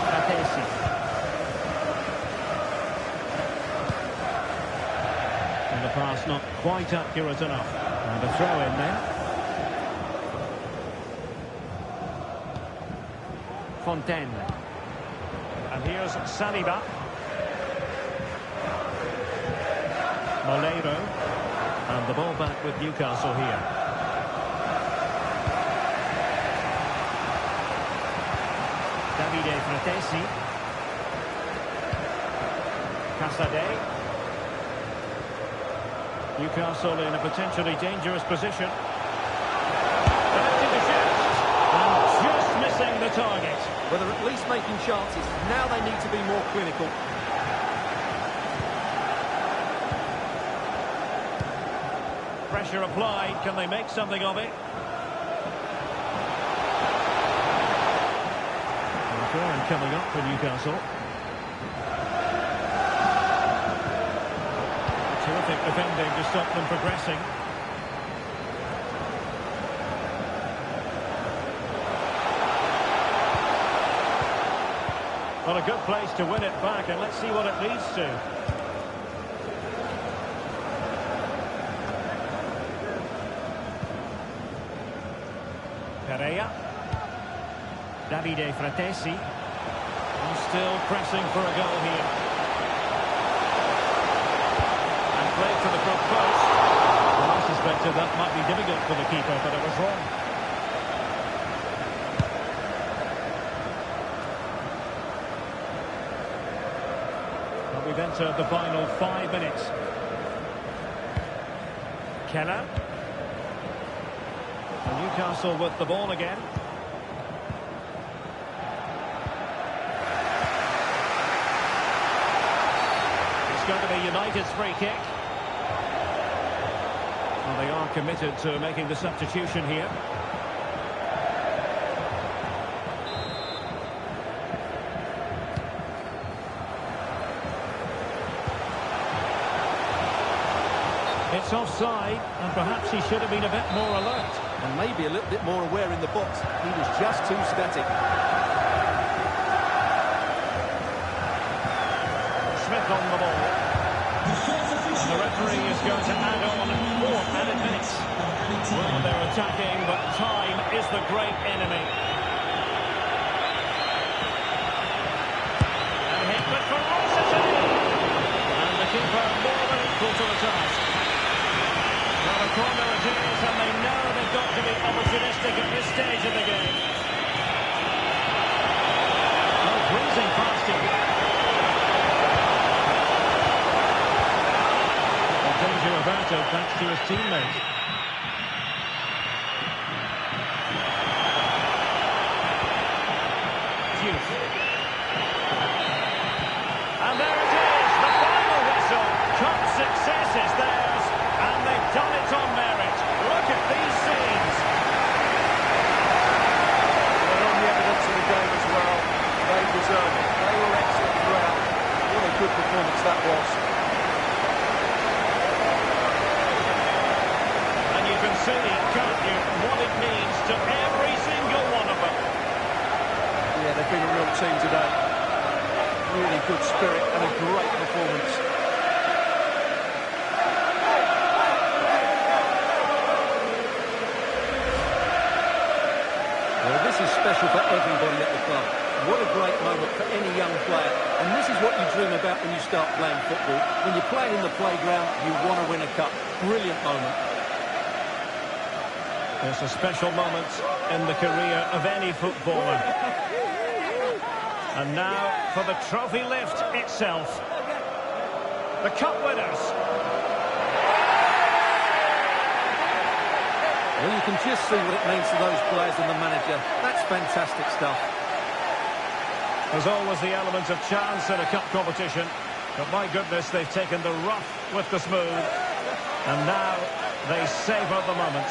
Ratesi. And the pass not quite accurate enough. And a throw in there. Fontaine. And here's Saliba. Moleiro. And the ball back with Newcastle here. Davide Fratesi. Casadei. Newcastle in a potentially dangerous position. Attempting to shoot. And just missing the target. Well, they're at least making chances. Now they need to be more clinical. Pressure applied. Can they make something of it? And coming up for Newcastle. Terrific defending to stop them progressing. Well, a good place to win it back, and let's see what it leads to. Pereira. Davide Fratesi. And still pressing for a goal here. And played to the front post. Well, I suspected that might be difficult for the keeper, but it was wrong. We've entered the final 5 minutes. Keller. And Newcastle with the ball again. It's going to be United's free kick. Well, they are committed to making the substitution here. It's offside, and perhaps he should have been a bit more alert. And maybe a little bit more aware in the box. He was just too static. Smith on the ball. And the referee is going to add on 4 added minutes. Well, they're attacking, but time is the great enemy. And hit with ferocity. And the keeper more than equal to the task. Well, a corner it is, and they know they've got to be opportunistic at this stage of the game. Oh, breezing past him. The danger averted thanks to his teammate. Hughes. And there it is, the final whistle. Cup success. is special for everybody at the club. What a great moment for any young player. And this is what you dream about when you start playing football. When you're playing in the playground, you want to win a cup. Brilliant moment. It's a special moment in the career of any footballer. And now for the trophy lift itself. The cup winners. Well, you can just see what it means to those players and the manager. That's fantastic stuff. There's always the element of chance in a cup competition. But my goodness, they've taken the rough with the smooth. And now they savour the moment.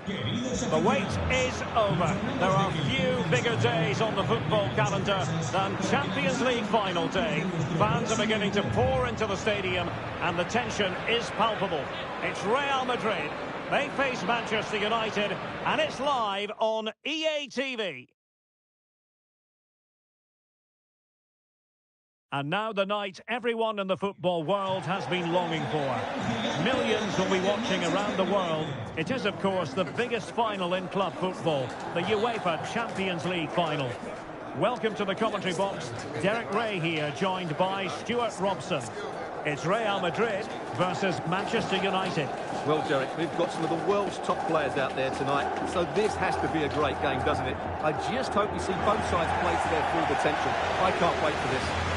The wait is over. There are few bigger days on the football calendar than Champions League final day. Fans are beginning to pour into the stadium and the tension is palpable. It's Real Madrid. They face Manchester United and it's live on EA TV. And now the night everyone in the football world has been longing for. Millions will be watching around the world. It is, of course, the biggest final in club football, the UEFA Champions League final. Welcome to the commentary box. Derek Ray here, joined by Stuart Robson. It's Real Madrid versus Manchester United. Well, Derek, we've got some of the world's top players out there tonight, so this has to be a great game, doesn't it? I just hope we see both sides play to their full potential. I can't wait for this.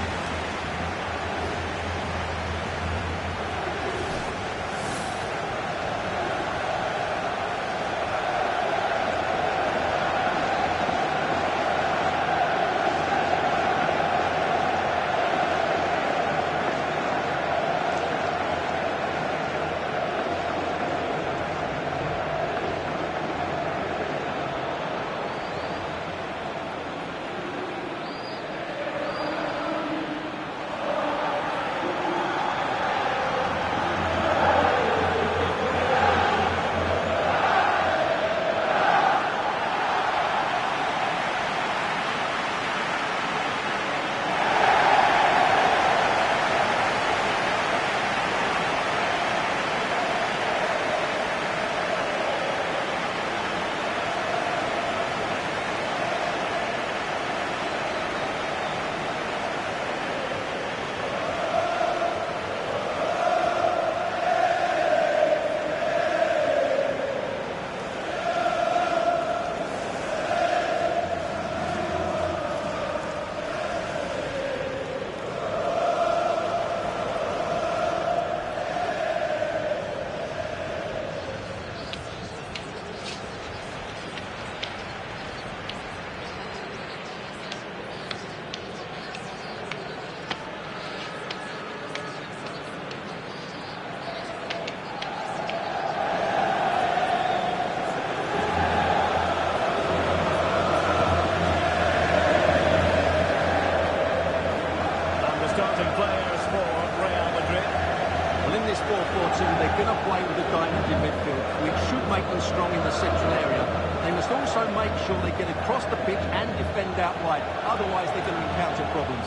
make them strong in the central area, they must also make sure they get across the pitch and defend out wide. Otherwise, they're going to encounter problems.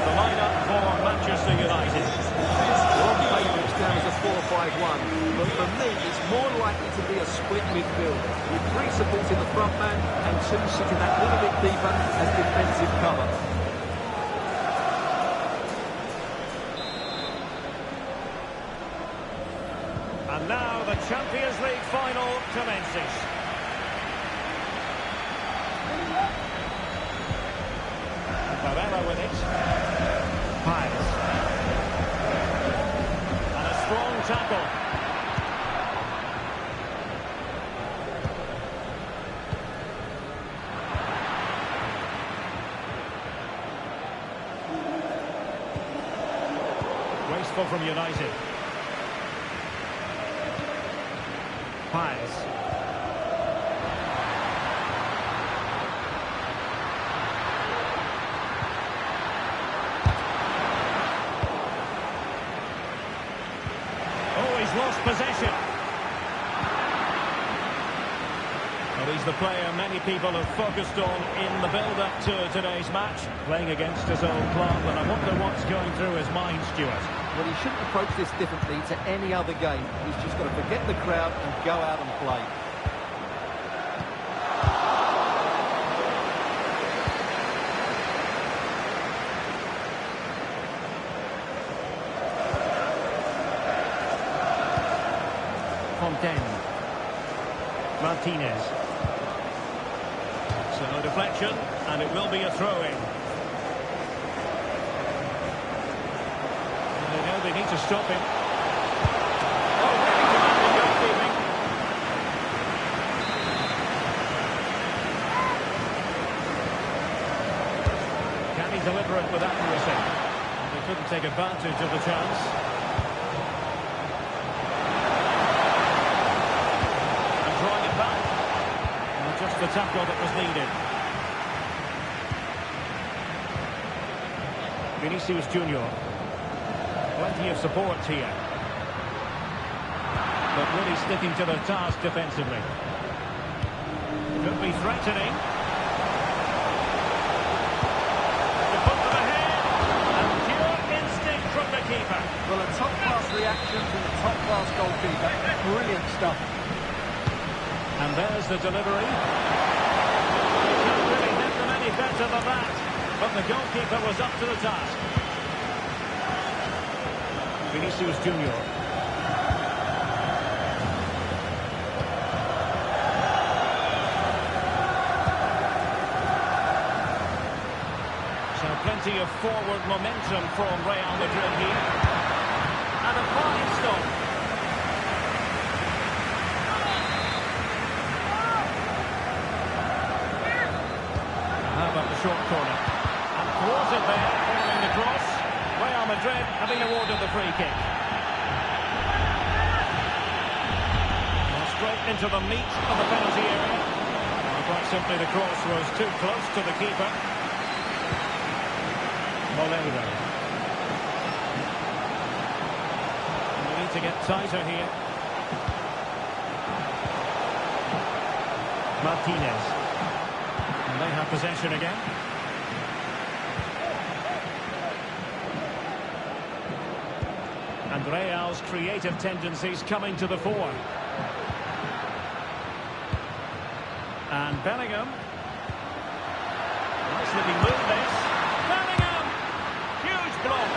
The lineup for Manchester United. On paper, it's down as a 4-5-1, but for me, it's more likely to be a split midfield, with 3 supporting the front man and 2 sitting that little bit deeper as defensive cover. And now the Champions League final commences. Barella with it. Piles. And a strong tackle. Wasteful from United. Piles. Oh, he's lost possession. Well, he's the player many people have focused on in the build-up to today's match, playing against his own club, and I wonder what's going through his mind, Stuart. Well, he shouldn't approach this differently to any other game. He's just got to forget the crowd and go out and play. Fontaine. Martinez. So deflection, and it will be a throw-in. They know they need to stop him. Oh, really demanding goalkeeping. Can he deliver it with accuracy? They couldn't take advantage of the chance. And drawing it back. Well, just the tackle that was needed. Vinicius Junior. Plenty of support here. But really sticking to their task defensively. Could be threatening. To put them ahead. And pure instinct from the keeper. Well, a top-class reaction from a top-class goalkeeper. Brilliant stuff. And there's the delivery. You can't really hit them any better than that. But the goalkeeper was up to the task. Vinicius Junior. So plenty of forward momentum from Real Madrid here. And a fine stop. How about the short corner? And thwarted there, following the cross. Real Madrid having awarded the free kick. Well, straight into the meat of the penalty area. Well, quite simply, the cross was too close to the keeper. Moleiro. We need to get tighter here. Martinez. And they have possession again. And Real's creative tendencies coming to the fore. And Bellingham. Nice looking move this. Bellingham! Huge block.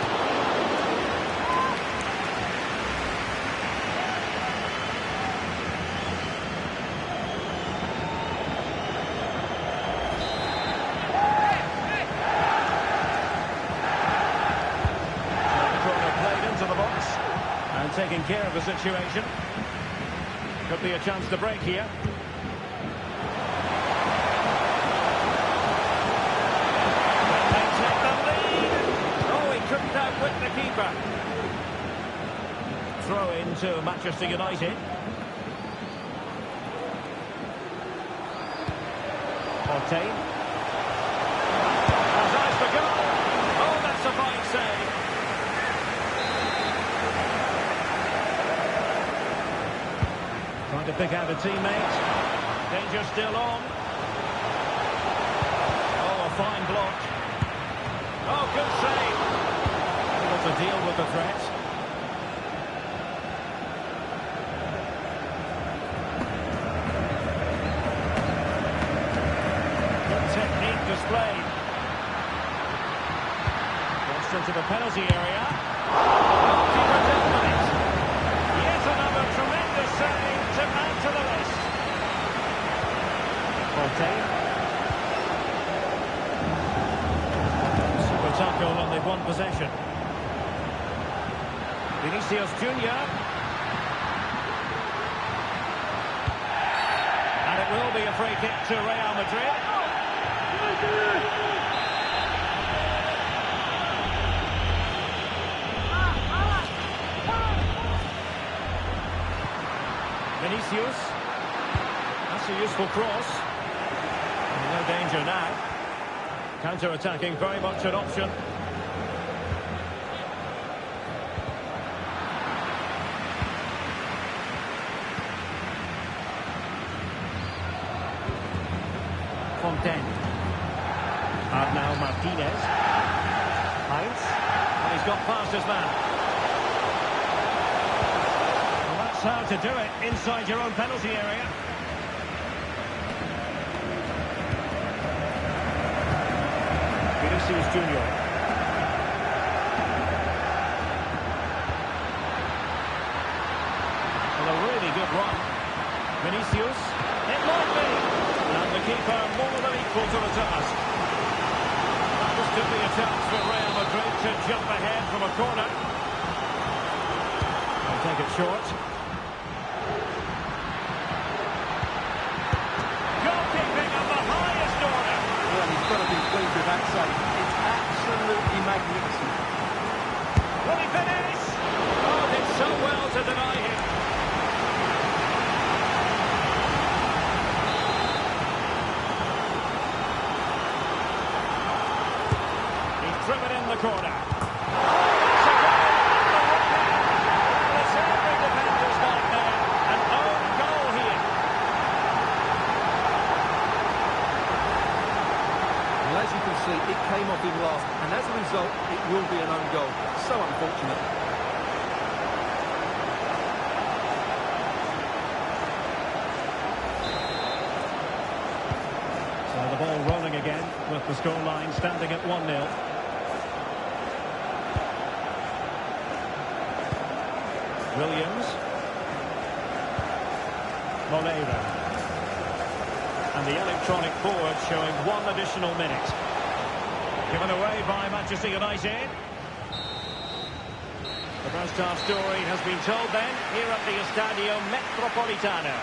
Corner played into the box. And taking care of the situation. Could be a chance to break here. Couldn't outwit the keeper. Throw into Manchester United. Fontaine. Has eyes for goal. Oh, that's a to pick out a teammate. Danger still on. Oh, a fine block. Oh, good save. Able to deal with the threat. Good technique displayed. Crossed into the penalty area. Goalkeeper dealt with it. Yet another tremendous save to add to the list. Fontaine. Super tackle and they've won possession. Vinicius Junior. And it will be a free kick to Real Madrid. Vinicius. That's a useful cross. No danger now. Counter-attacking, very much an option. Fontaine. And now Martinez. Heinz. And he's got past his man. Well, that's how to do it inside your own penalty area. Vinicius Junior. Well, a really good run. Vinicius. It might be. And the keeper more than equal to the task. This could be a chance for Real Madrid to jump ahead from a corner. They'll take it short. Goalkeeping of the highest order. Well, he's got to be pleased with that save. It's absolutely magnificent. Will he finish? Oh, did so well to deny him. Driven in the corner. It's a goal! It's every defender's nightmare. An own goal here. Well, as you can see, it came off him last, and as a result, it will be an own goal. So unfortunate. So the ball rolling again, with the scoreline standing at 1-0. Williams. Moreira. And the electronic board showing 1 additional minute. Given away by Manchester United. The first half story has been told then here at the Estadio Metropolitano.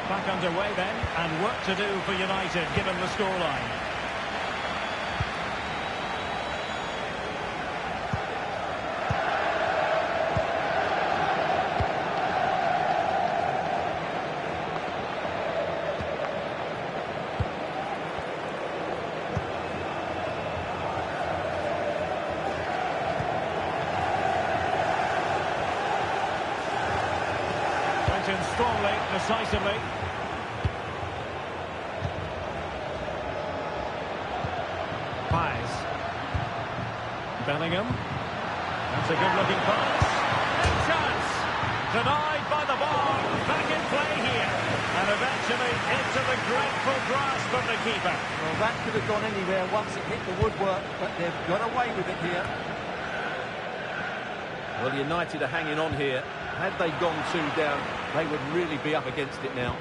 Back underway then, and work to do for United, given the scoreline. Went in strongly, decisively. Bellingham. That's a good-looking pass. And chance! Denied by the bar. Back in play here. And eventually into the grateful grasp of the keeper. Well, that could have gone anywhere once it hit the woodwork, but they've got away with it here. Well, United are hanging on here. Had they gone 2 down, they would really be up against it now.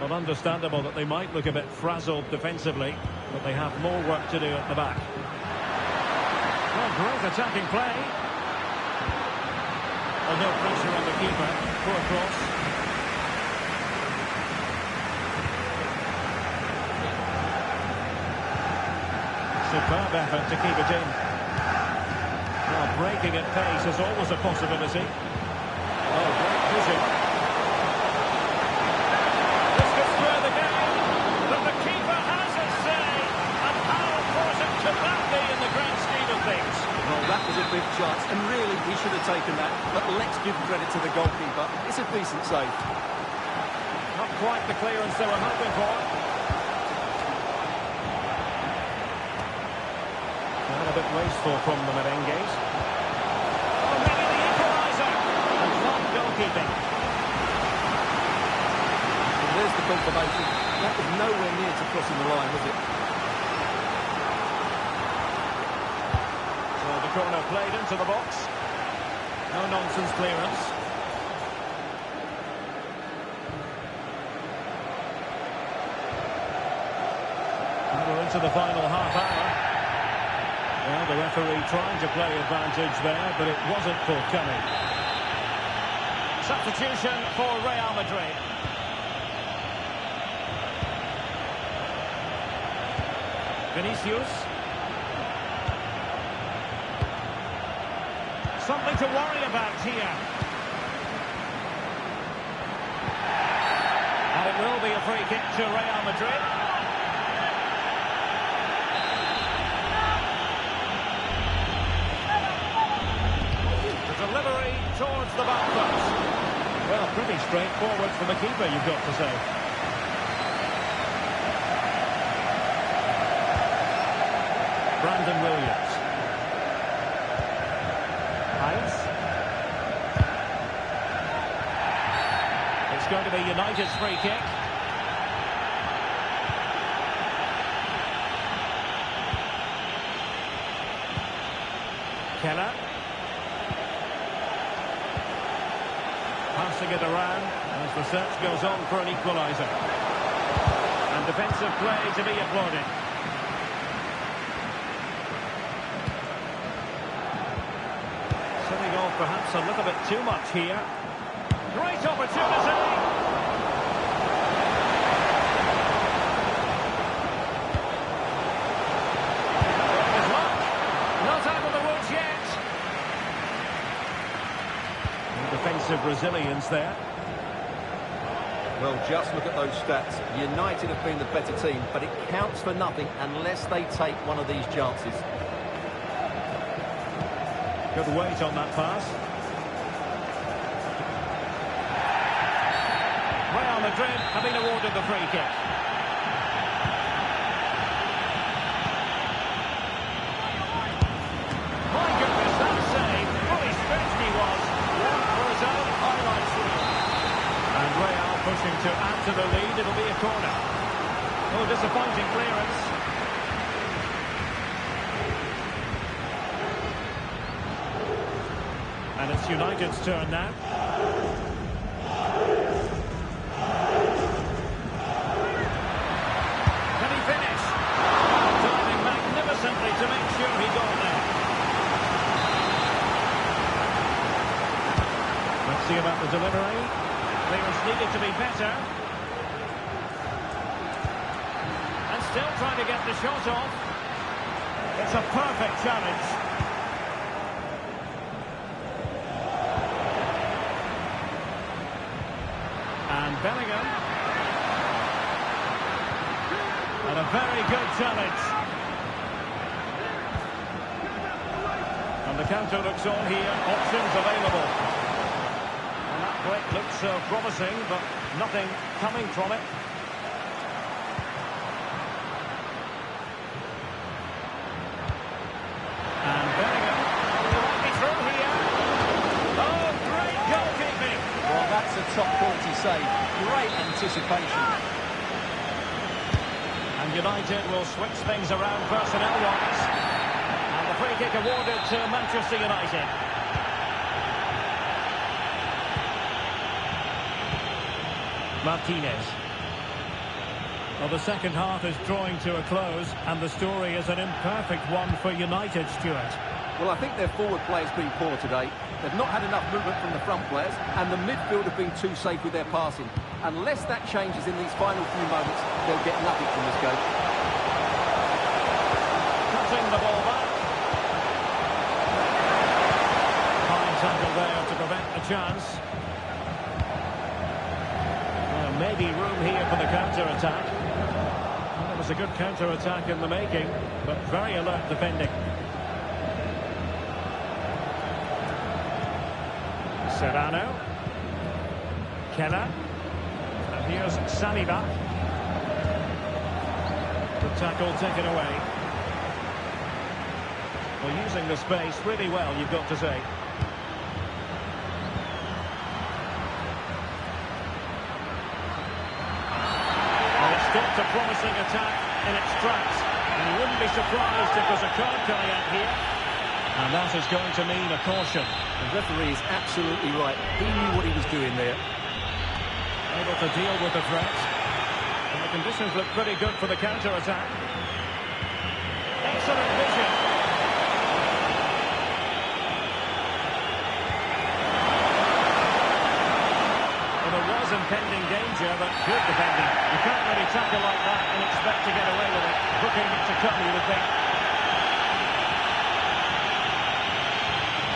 Well, understandable that they might look a bit frazzled defensively, but they have more work to do at the back. Well, great attacking play. Well, no pressure on the keeper. Poor cross. Superb effort to keep it in. Well, breaking at pace is always a possibility. Oh, great vision. This could spur the game, but the keeper has his say. And how important could that be in the grand scheme of things? Well, that was a big chance, and really, he should have taken that. But let's give credit to the goalkeeper. It's a decent save. Not quite the clearance they were hoping for. Well, a bit wasteful from the Merengues. Oh, maybe the equaliser. And fine goalkeeping. And there's the confirmation. That was nowhere near to crossing the line, was it? So the corner played into the box. No nonsense clearance. We're into the final half hour. Well, the referee trying to play advantage there, but it wasn't forthcoming. Substitution for Real Madrid. Vinicius. Something to worry about here. And it will be a free kick to Real Madrid. Delivery towards the back post. Well, pretty straightforward from the keeper, you've got to say. Brandon Williams. Heinz. It's going to be United's free kick. Keller. Passing it around as the search goes on for an equaliser. And defensive play to be applauded. Setting off perhaps a little bit too much here. Great opportunity! There's luck. Not out of the woods yet. Defensive resilience there. Well, just look at those stats. United have been the better team, but it counts for nothing unless they take one of these chances. Good weight on that pass. Real Madrid have been awarded the free kick. My goodness, that save. Fully stretched he was. For his own highlights reel. And Real pushing to add to the lead. It'll be a corner. Oh, disappointing clearance. And it's United's turn now. Can he finish? Diving magnificently to make sure he got there. Let's see about the delivery. Clearance needed to be better. And still trying to get the shot off. It's a perfect challenge. And Bellingham. And a very good challenge. And the counter looks on here. Options available. And that break looks promising, but nothing coming from it. And Bellingham. He might be through here. Oh, great goalkeeping. Well, that's a top-quality save. Great anticipation. And United will switch things around personnel-wise. And the free kick awarded to Manchester United. Martinez. Well, the second half is drawing to a close, and the story is an imperfect one for United, Stuart. Well, I think their forward play has been poor today. They've not had enough movement from the front players, and the midfield have been too safe with their passing. Unless that changes in these final few moments, they'll get nothing from this game. Cuts the ball back. Fine tackle there to prevent a chance. Well, maybe room here for the counter-attack. Well, it was a good counter-attack in the making, but very alert defending. Serrano. Keller. And here's Saliba. The tackle taken away. Well, using the space really well, you've got to say. Well, it stopped a promising attack in its tracks. And you wouldn't be surprised if there's a card coming out here. And that is going to mean a caution. The referee is absolutely right. He knew what he was doing there. Able to deal with the threat. And the conditions look pretty good for the counter-attack. Excellent vision. Well, there was impending danger, but good defending. You can't really tackle like that and expect to get away with it. Hooking it to come, you would think.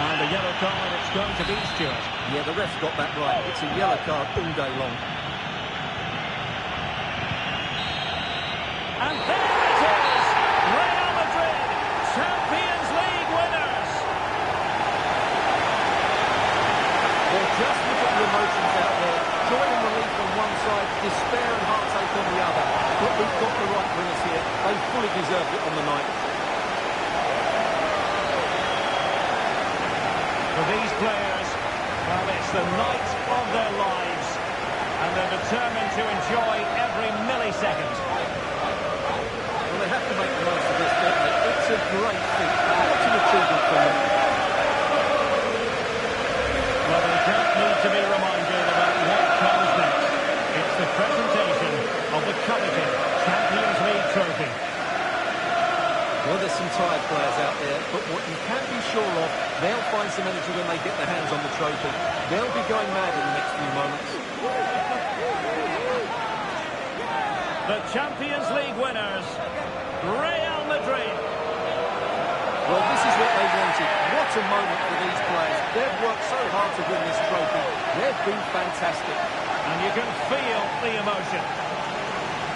And a yellow card it's going to be, Stuart. Yeah, the ref's got that right. It's a yellow card all day long. And there it is! Real Madrid, Champions League winners! Well, just look at the emotions out there. Joy and relief on one side, despair and heartache on the other. But we've got the right winners here. They fully deserved it on the night. For these players, well, it's the night of their lives, and they're determined to enjoy every millisecond. Well, they have to make the most of this, don't they? It's a great feat. What an achievement for them. Well, they don't need to be reminded about what comes next. It's the presentation of the coveted Champions League trophy. Well, there's some tired players out there, but what you can be sure of, they'll find some energy when they get their hands on the trophy. They'll be going mad in the next few moments. The Champions League winners, Real Madrid. Well, this is what they wanted. What a moment for these players. They've worked so hard to win this trophy. They've been fantastic. And you can feel the emotion.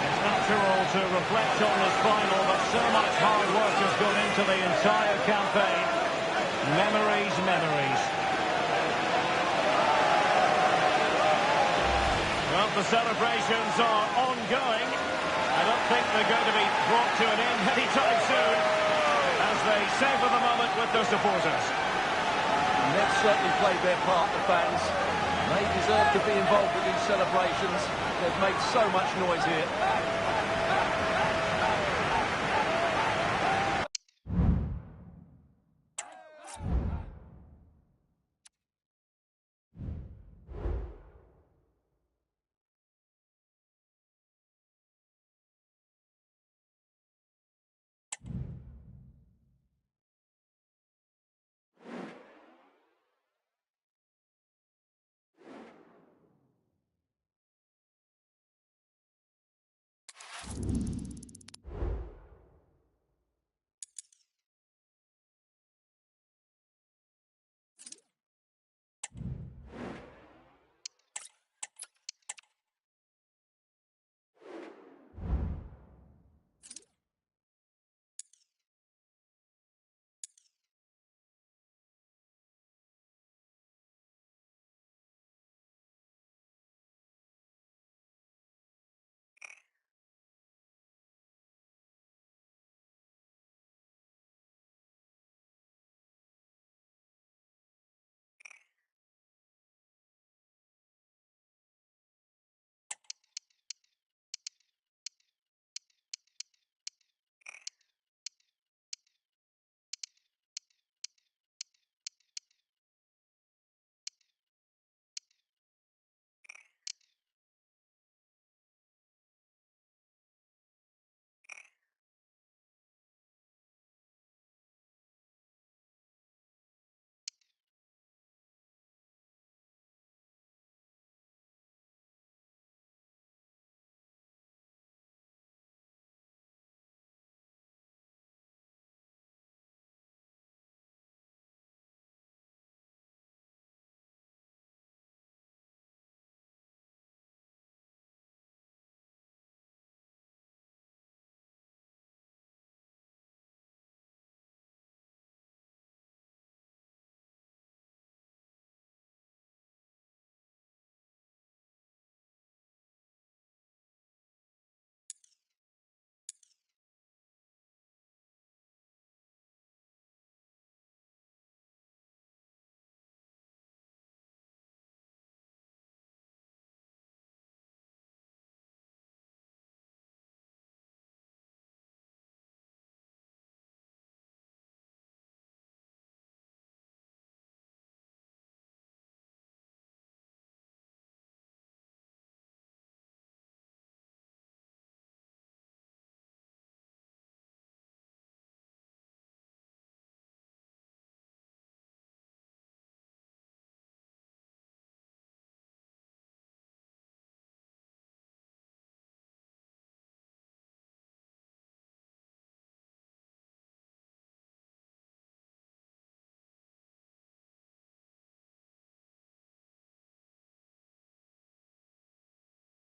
It's natural to reflect on this final, but so much hard work has gone into the entire campaign. Memories, memories. Well, the celebrations are ongoing. I don't think they're going to be brought to an end anytime soon, as they savour the moment with their supporters. And they've certainly played their part, the fans. They deserve to be involved with these celebrations. They've made so much noise here.